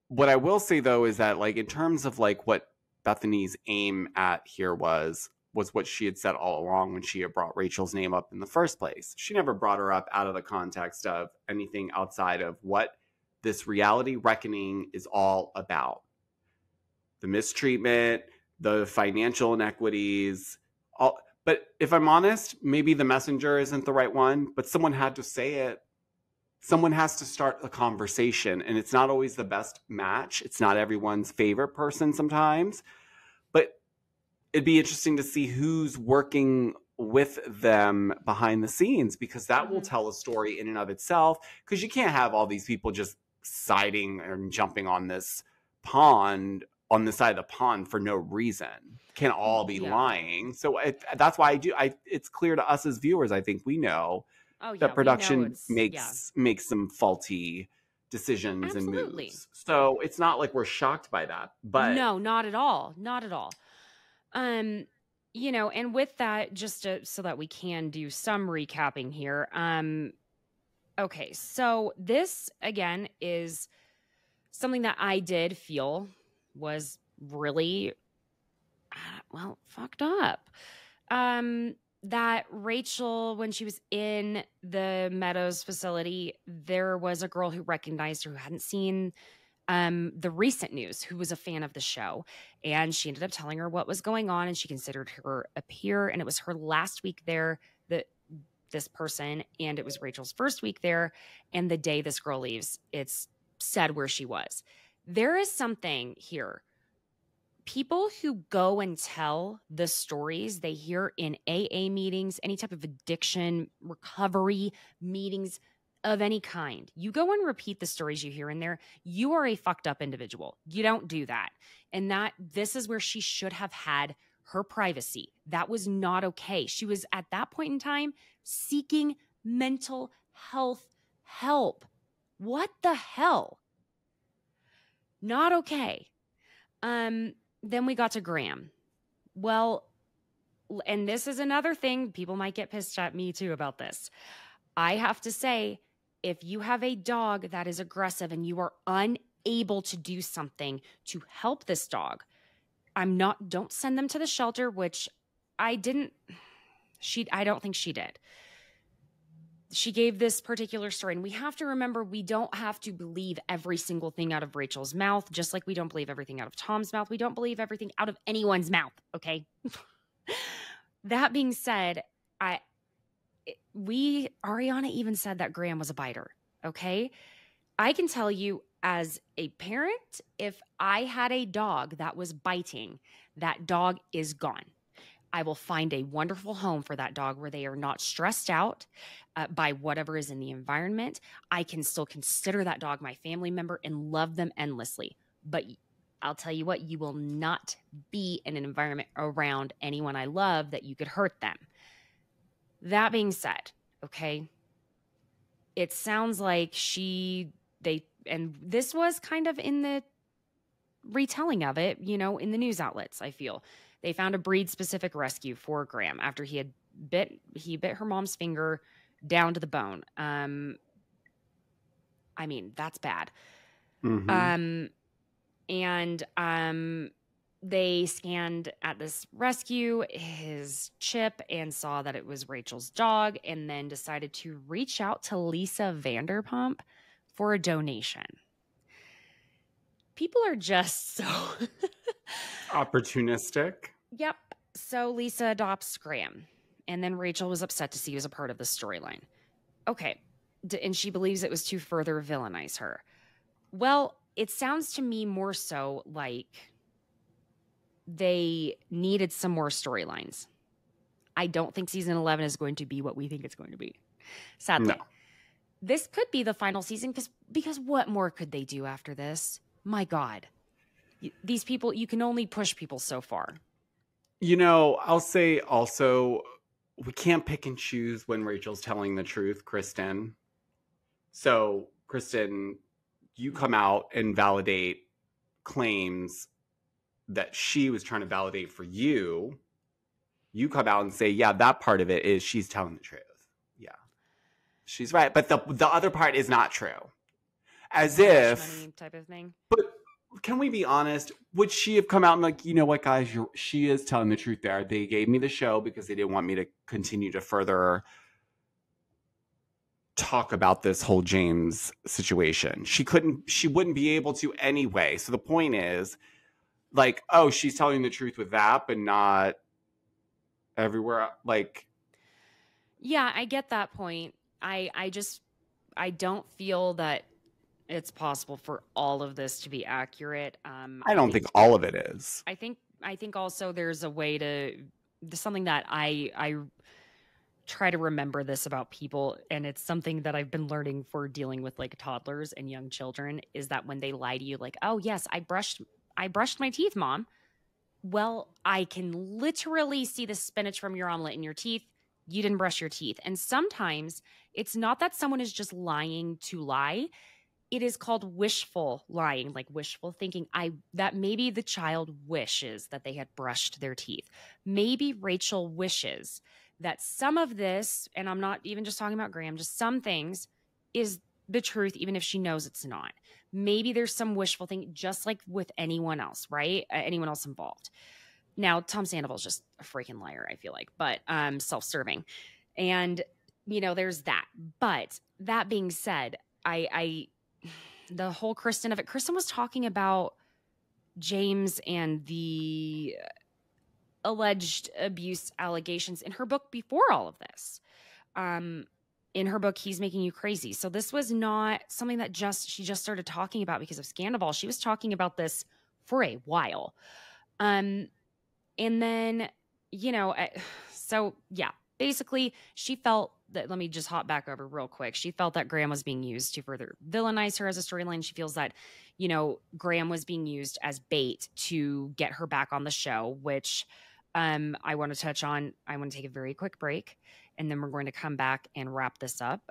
What I will say, though, is that, like, in terms of like what Bethenny's aim at here was what she had said all along when she had brought Rachel's name up in the first place. She never brought her up out of the context of anything outside of what this reality reckoning is all about. The mistreatment, the financial inequities, all. But if I'm honest, maybe the messenger isn't the right one, but someone had to say it. Someone has to start the conversation, and it's not always the best match. It's not everyone's favorite person sometimes, but it'd be interesting to see who's working with them behind the scenes, because that will Mhm. tell a story in and of itself. Because you can't have all these people just siding and jumping on this pond, on the side of the pond for no reason. Can't all be Yeah. lying. So that's why it's clear to us as viewers. I think we know Oh yeah, that we know production it's yeah. makes some faulty decisions and Absolutely. moves. So it's not like we're shocked by that. But No, not at all. Not at all. Um, and with that, so that we can do some recapping here. Okay, so this again is something that I did feel was really fucked up. That Rachel, when she was in the Meadows facility, there was a girl who recognized her who hadn't seen the recent news, who was a fan of the show. And she ended up telling her what was going on, and she considered her a peer. And it was her last week there, that this person, and it was Rachel's first week there. And the day this girl leaves, it's said where she was. There is something here. People who go and tell the stories they hear in AA meetings, any type of addiction recovery meetings of any kind, you go and repeat the stories you hear in there, you are a fucked up individual. You don't do that. And this is where she should have had her privacy. That was not okay. She was at that point in time seeking mental health help. What the hell? Not okay. Then we got to Graham. Well, and this is another thing, people might get pissed at me too about this. I have to say, if you have a dog that is aggressive and you are unable to do something to help this dog, don't send them to the shelter, which I don't think she did. She gave this particular story, and we have to remember, we don't have to believe every single thing out of Rachel's mouth, just like we don't believe everything out of Tom's mouth. We don't believe everything out of anyone's mouth, okay? That being said, Ariana even said that Graham was a biter, okay? I can tell you, as a parent, if I had a dog that was biting, that dog is gone. I will find a wonderful home for that dog where they are not stressed out by whatever is in the environment. I can still consider that dog my family member and love them endlessly. But I'll tell you what, you will not be in an environment around anyone I love that you could hurt them. That being said, okay, it sounds like and this was kind of in the retelling of it, in the news outlets, I feel. They found a breed-specific rescue for Graham after he bit her mom's finger down to the bone. I mean, that's bad. mm-hmm. They scanned at this rescue his chip and saw that it was Rachel's dog, and then decided to reach out to Lisa Vanderpump for a donation. People are just so opportunistic. Yep. So Lisa adopts Graham, and then Rachel was upset to see he was a part of the storyline. Okay. And she believes it was to further villainize her. Well, it sounds to me more so like they needed some more storylines. I don't think season 11 is going to be what we think it's going to be. Sadly. No. This could be the final season because what more could they do after this? My God. These people, you can only push people so far. I'll say also, we can't pick and choose when Rachel's telling the truth, Kristen. So, Kristen, you come out and validate claims that she was trying to validate for you. You come out and say, yeah, that part of it is she's telling the truth. Yeah. She's right. But the other part is not true. As if... money type of thing. But can we be honest? Would she have come out and like, you know what, guys, she is telling the truth there. They gave me the show because they didn't want me to continue to further talk about this whole James situation. She wouldn't be able to anyway. So the point is, like, oh, she's telling the truth with that, but not everywhere. Like, yeah, I get that point. I don't feel that it's possible for all of this to be accurate. I don't think all of it is. I think also there's a way to something that I try to remember this about people, and it's something that I've been learning for dealing with like toddlers and young children, is that when they lie to you like, "Oh, yes, I brushed my teeth, mom." Well, I can literally see the spinach from your omelet in your teeth. You didn't brush your teeth. And sometimes it's not that someone is just lying to lie. It is called wishful lying, like wishful thinking. That maybe the child wishes that they had brushed their teeth. Maybe Rachel wishes that some of this, and I'm not even just talking about Graham, just some things is the truth, even if she knows it's not. Maybe there's some wishful thinking, just like with anyone else, right? Anyone else involved. Now, Tom Sandoval's just a freaking liar, I feel like, but self-serving. And, there's that. But that being said, I the whole Kristen of it, Kristen was talking about James and the alleged abuse allegations in her book before all of this. In her book, He's Making You Crazy. So this was not something that she just started talking about because of Scandival. She was talking about this for a while. And then, so yeah, basically she felt that, let me just hop back over real quick. She felt that Graham was being used to further villainize her as a storyline. She feels that, Graham was being used as bait to get her back on the show, which I want to touch on. I want to take a very quick break, and then we're going to come back and wrap this up.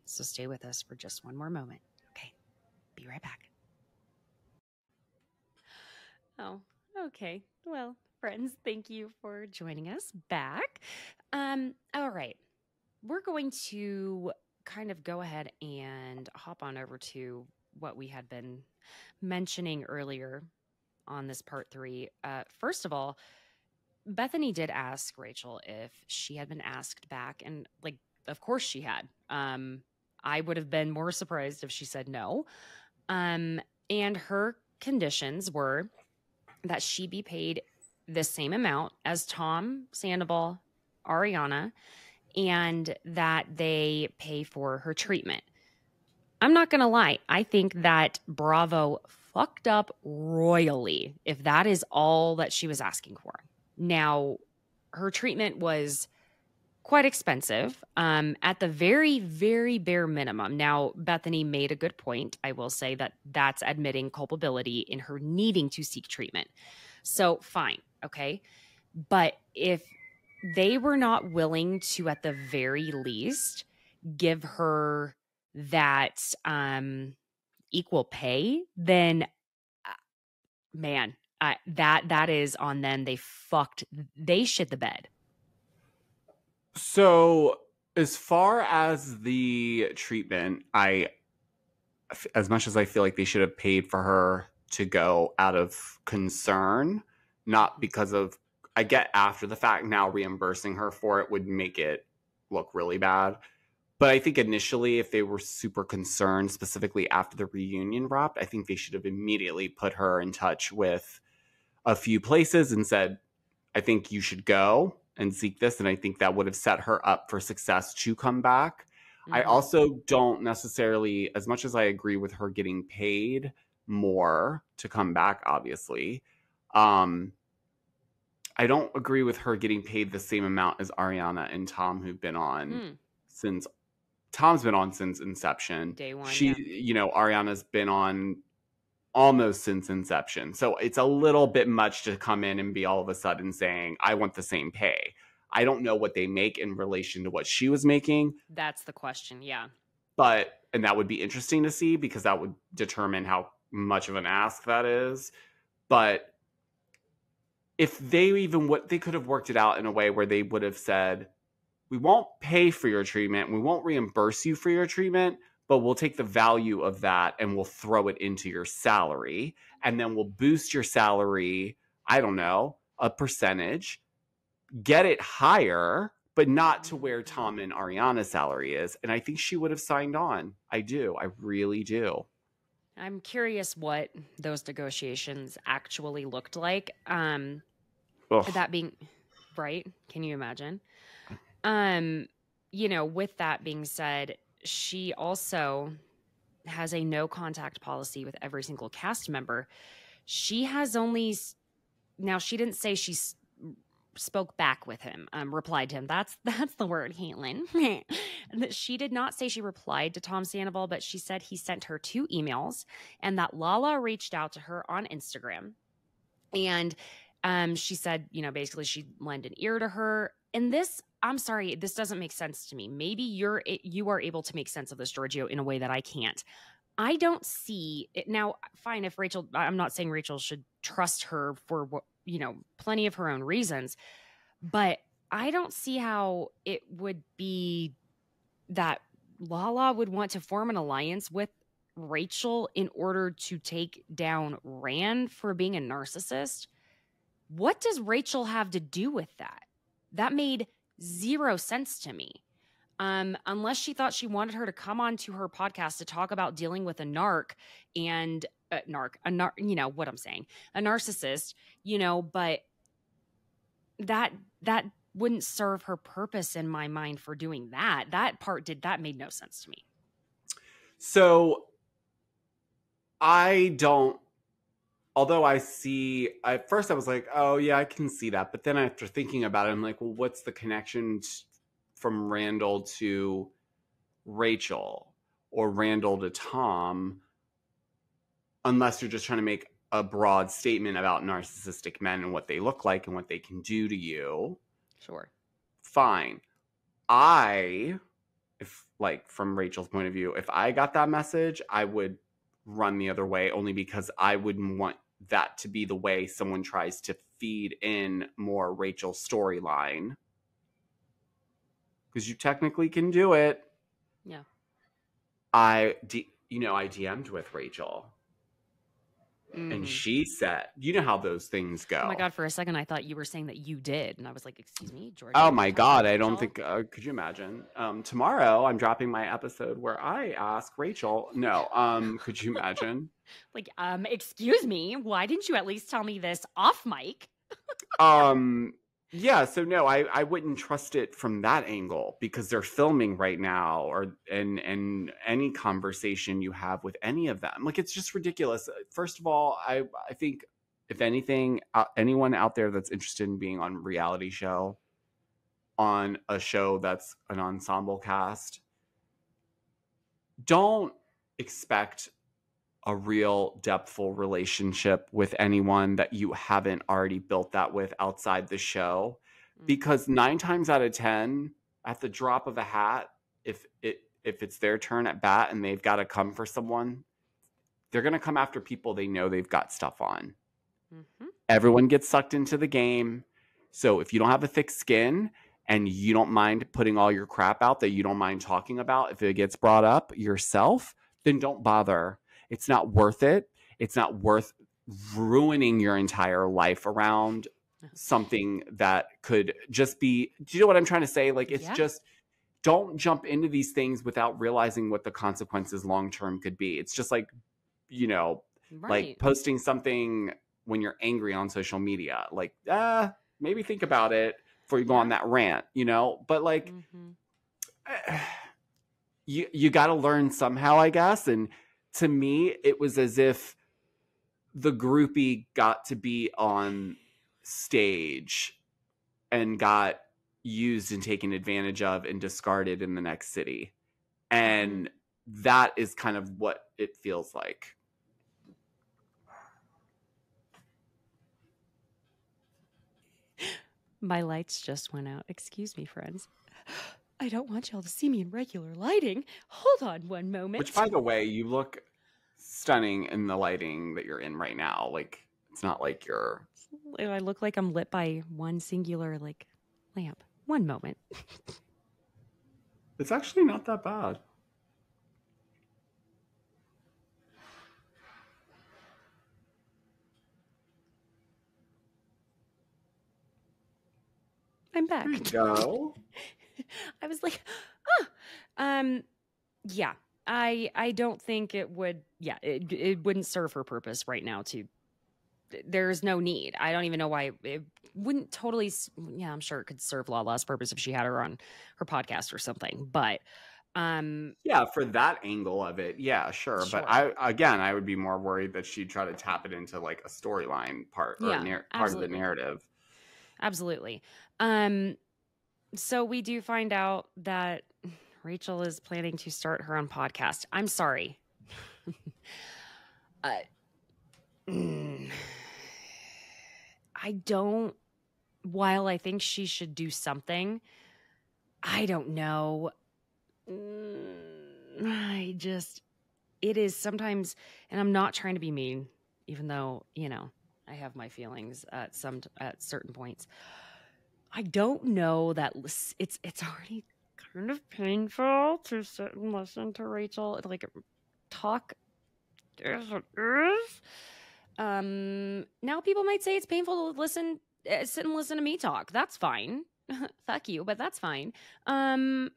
So stay with us for just one more moment. Okay. Be right back. Oh, okay. Well, friends, thank you for joining us back. All right. We're going to kind of go ahead and hop on over to what we had been mentioning earlier on this part 3. First of all, Bethenny did ask Rachel if she had been asked back, and like, of course she had. I would have been more surprised if she said no. And her conditions were that she be paid the same amount as Tom Sandoval, Ariana, and that they pay for her treatment. I'm not going to lie. I think that Bravo fucked up royally if that is all that she was asking for. Now, her treatment was quite expensive at the very, very bare minimum. Now, Bethenny made a good point. I will say that that's admitting culpability in her needing to seek treatment. So fine. Okay. But if they were not willing to, at the very least, give her that equal pay, then man, that is on them. They shit the bed. So, as far as the treatment, as much as I feel like they should have paid for her to go out of concern, not because of, I get after the fact now reimbursing her for it would make it look really bad. But I think initially, if they were super concerned, specifically after the reunion wrapped, I think they should have immediately put her in touch with a few places and said, I think you should go and seek this. And I think that would have set her up for success to come back. Mm-hmm. I also don't necessarily, as much as I agree with her getting paid more to come back, obviously, I don't agree with her getting paid the same amount as Ariana and Tom, who've been on since Tom's been on since inception. Day one. Ariana's been on almost since inception. So it's a little bit much to come in and be all of a sudden saying, I want the same pay. I don't know what they make in relation to what she was making. That's the question. Yeah. And that would be interesting to see because that would determine how much of an ask that is. But if they could have worked it out in a way where they would have said, we won't pay for your treatment. We won't reimburse you for your treatment, but we'll take the value of that and we'll throw it into your salary. And then we'll boost your salary, I don't know, a percentage, get it higher, but not to where Tom and Ariana's salary is. And I think she would have signed on. I do. I really do. I'm curious what those negotiations actually looked like. That being right. Can you imagine? With that being said, she also has a no contact policy with every single cast member. She has only, now she didn't say she's spoke back with him, replied to him. That's the word, Caitlin. That she did not say she replied to Tom Sandoval, but she said he sent her 2 emails and that Lala reached out to her on Instagram. And she said, basically she lent an ear to her. And this, I'm sorry, this doesn't make sense to me. Maybe you are able to make sense of this, Georgio, in a way that I can't. I don't see it now. Fine, if Rachel, I'm not saying Rachel should trust her for plenty of her own reasons, but I don't see how it would be that Lala would want to form an alliance with Rachel in order to take down Rand for being a narcissist. What does Rachel have to do with that? That made 0 sense to me. Unless she thought she wanted her to come on to her podcast to talk about dealing with a narc and what I'm saying, a narcissist, but that wouldn't serve her purpose in my mind for doing that. That made no sense to me. So although at first I was like, oh yeah, I can see that. But then after thinking about it, I'm like, well, what's the connection from Randall to Rachel or Randall to Tom? Unless you're just trying to make a broad statement about narcissistic men and what they look like and what they can do to you. Sure. Fine. From Rachel's point of view, if I got that message, I would run the other way, only because I wouldn't want that to be the way someone tries to feed in more Rachel storyline. Because you technically can do it. Yeah. I DM'd with Rachel. And she said, you know how those things go. Oh my God, for a second I thought you were saying that you did. And I was like, excuse me, George. Oh my God, I don't think, could you imagine? Tomorrow I'm dropping my episode where I ask Rachel. No, could you imagine? Excuse me, why didn't you at least tell me this off mic? Yeah, so no, I wouldn't trust it from that angle because they're filming right now, and any conversation you have with any of them, it's just ridiculous. First of all, I think if anything, anyone out there that's interested in being on a reality show, on a show that's an ensemble cast, don't expect a real depthful relationship with anyone that you haven't already built that with outside the show, because 9 times out of 10, at the drop of a hat, if it's their turn at bat and they've got to come for someone, they're going to come after people they know they've got stuff on. Everyone gets sucked into the game. So if you don't have a thick skin and you don't mind putting all your crap out that you don't mind talking about, if it gets brought up yourself, then don't bother. It's not worth it. It's not worth ruining your entire life around something that could just be, do you know what I'm trying to say? Just don't jump into these things without realizing what the consequences long-term could be. It's just like posting something when you're angry on social media, maybe think about it before you go on that rant, but you got to learn somehow, I guess. And to me, it was as if the groupie got to be on stage and got used and taken advantage of and discarded in the next city. And that is kind of what it feels like. My lights just went out. Excuse me, friends. I don't want y'all to see me in regular lighting. Hold on one moment. Which, by the way, you look stunning in the lighting that you're in right now. It's not like you're... I look like I'm lit by one singular, lamp. One moment. It's actually not that bad. I'm back. There you go. I was like, yeah. I don't think it would, it wouldn't serve her purpose right now there's no need. I don't even know why it wouldn't totally, I'm sure it could serve Lala's purpose if she had her on her podcast or something, but for that angle of it, sure. But I would be more worried that she'd try to tap it into a storyline part or part of the narrative. Absolutely. So we do find out that Rachel is planning to start her own podcast. I'm sorry. uh, mm, I don't, while I think she should do something, I don't know. I just, it is sometimes, and I'm not trying to be mean, even though, I have my feelings at certain points. I don't know that it's already kind of painful to sit and listen to Rachel like talk as it is. Now people might say it's painful to sit and listen to me talk. That's fine. Fuck you, but that's fine. I'm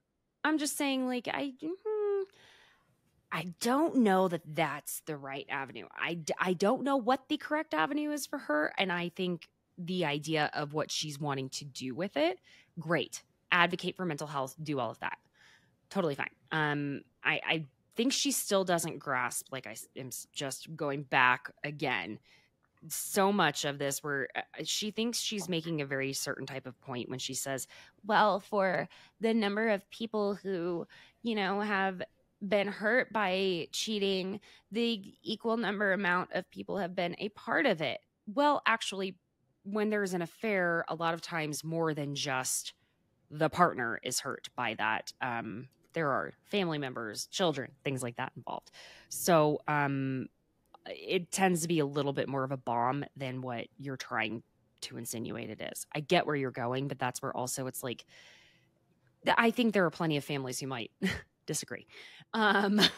just saying, like, I don't know that that's the right avenue. I don't know what the correct avenue is for her. And I think the idea of what she's wanting to do with it, great. Advocate for mental health, do all of that. Totally fine. I think she still doesn't grasp, like I am just going back again, so much of this where she thinks she's making a very certain type of point when she says, well, for the number of people who, have been hurt by cheating, the equal number amount of people have been a part of it. Well, actually, when there's an affair, a lot of times more than just the partner is hurt by that. There are family members, children, things like that involved. So, it tends to be a little bit more of a bomb than what you're trying to insinuate it is. I get where you're going, but that's where also it's like, I think there are plenty of families who might disagree. That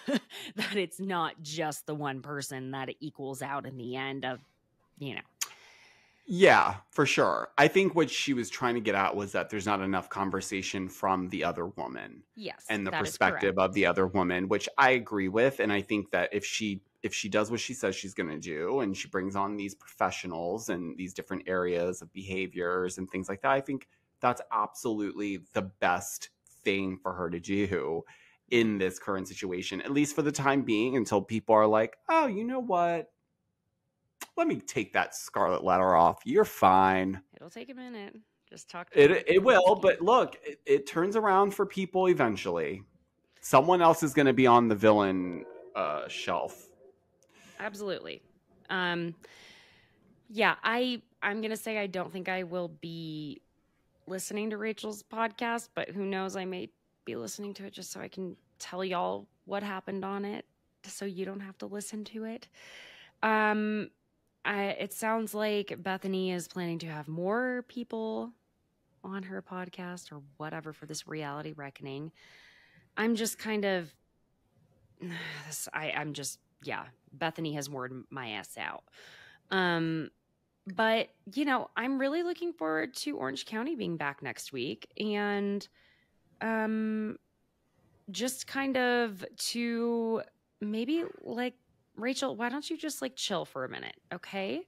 it's not just the one person, that it equals out in the end of, Yeah, for sure. I think what she was trying to get at was that there's not enough conversation from the other woman. Yes, And the that is perspective correct. of the other woman, which I agree with. And I think that if she does what she says she's going to do, and she brings on these professionals and these different areas of behaviors and things like that, I think that's absolutely the best thing for her to do in this current situation, at least for the time being, until people are like, oh, you know what? Let me take that scarlet letter off. You're fine. It'll take a minute. Just talk to It will, but look, it turns around for people eventually. Someone else is going to be on the villain shelf. Absolutely. Yeah, I'm gonna say I don't think I will be listening to Rachel's podcast, but who knows? I may be listening to it just so I can tell y'all what happened on it, so you don't have to listen to it. It sounds like Bethenny is planning to have more people on her podcast or whatever for this reality reckoning. I'm just kind of I'm just, yeah, Bethenny has worn my ass out. But I'm really looking forward to Orange County being back next week, and just kind of to maybe, like, Rachel, why don't you just like chill for a minute, okay?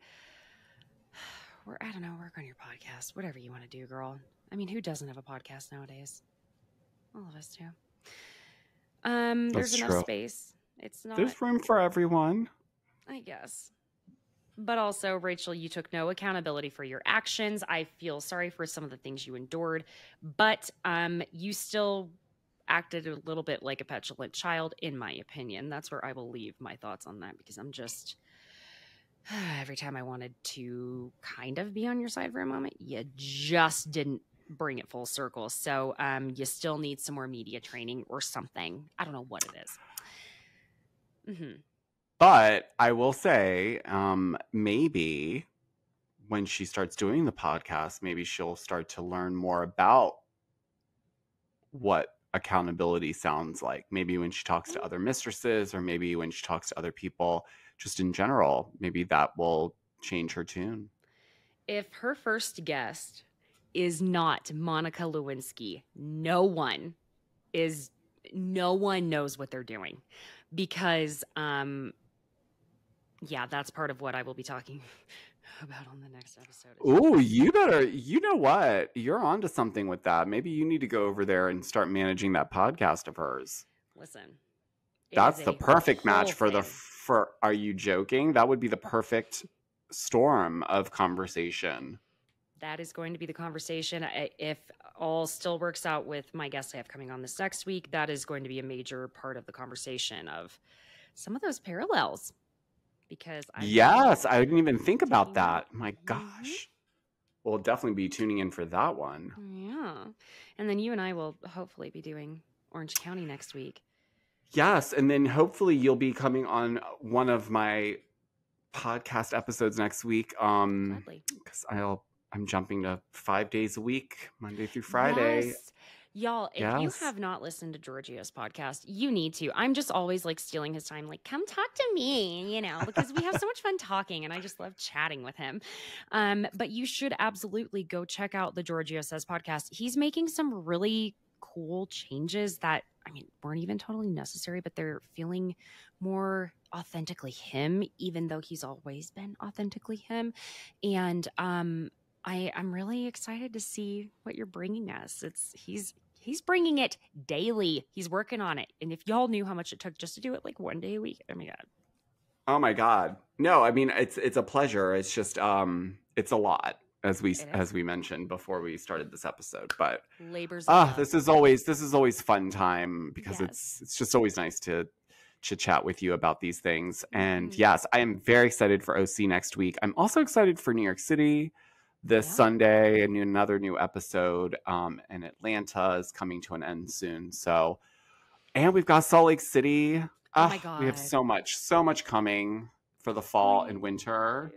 I don't know, work on your podcast, whatever you want to do, girl. I mean, who doesn't have a podcast nowadays? All of us do. There's enough space. It's not. There's room for everyone, I guess. But also, Rachel, you took no accountability for your actions. I feel sorry for some of the things you endured, but you still acted a little bit like a petulant child, in my opinion. That's where I will leave my thoughts on that, because I'm just, every time I wanted to kind of be on your side for a moment, you just didn't bring it full circle. So you still need some more media training or something. I don't know what it is. Mm-hmm. But I will say, maybe when she starts doing the podcast, maybe she'll start to learn more about what accountability sounds like. Maybe when she talks to other mistresses, or maybe when she talks to other people, just in general, maybe that will change her tune. If her first guest is not Monica Lewinsky, no one knows what they're doing, because yeah, that's part of what I will be talking about on the next episode. Ooh, you better, you know what? You're onto something with that. Maybe you need to go over there and start managing that podcast of hers. Listen, that's the perfect match for are you joking? That would be the perfect storm of conversation. That is going to be the conversation. If all still works out with my guests I have coming on this next week, that is going to be a major part of the conversation of some of those parallels. Because I've been Yes, I didn't even think about taking note. that. My Mm-hmm. gosh. We'll definitely be tuning in for that one. Yeah. And then you and I will hopefully be doing Orange County next week. Yes, and then hopefully you'll be coming on one of my podcast episodes next week. Gladly. Because I'm jumping to 5 days a week, Monday through Friday. Yes. Y'all, if you Yes. have not listened to Georgio's podcast, you need to. I'm just always like stealing his time, like, come talk to me, because we have so much fun talking and I just love chatting with him. But you should absolutely go check out the Georgio Says podcast. He's making some really cool changes that, weren't even totally necessary, but they're feeling more authentically him, even though he's always been authentically him. And I'm really excited to see what you're bringing us. He's bringing it daily. He's working on it. And if y'all knew how much it took just to do it like one day a week, oh my God. Oh my God. No, it's a pleasure. It's just it's a lot as we mentioned before we started this episode. But labors of love. this is always fun time because Yes. it's just always nice to chat with you about these things. And yes, I am very excited for OC next week. I'm also excited for New York City this Sunday, another new episode. And Atlanta is coming to an end soon. So, and we've got Salt Lake City. Oh my God. We have so much coming for the fall and winter.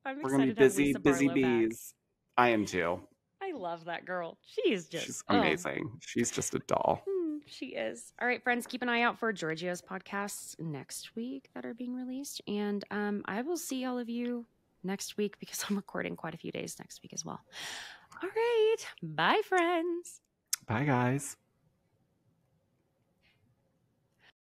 We're going to be busy bees. I am too. I love that girl. She's amazing. She's just a doll. She is. All right, friends, keep an eye out for Georgio's podcasts next week that are being released. And I will see all of you next week because I'm recording quite a few days next week as well. All right. Bye, friends. Bye, guys.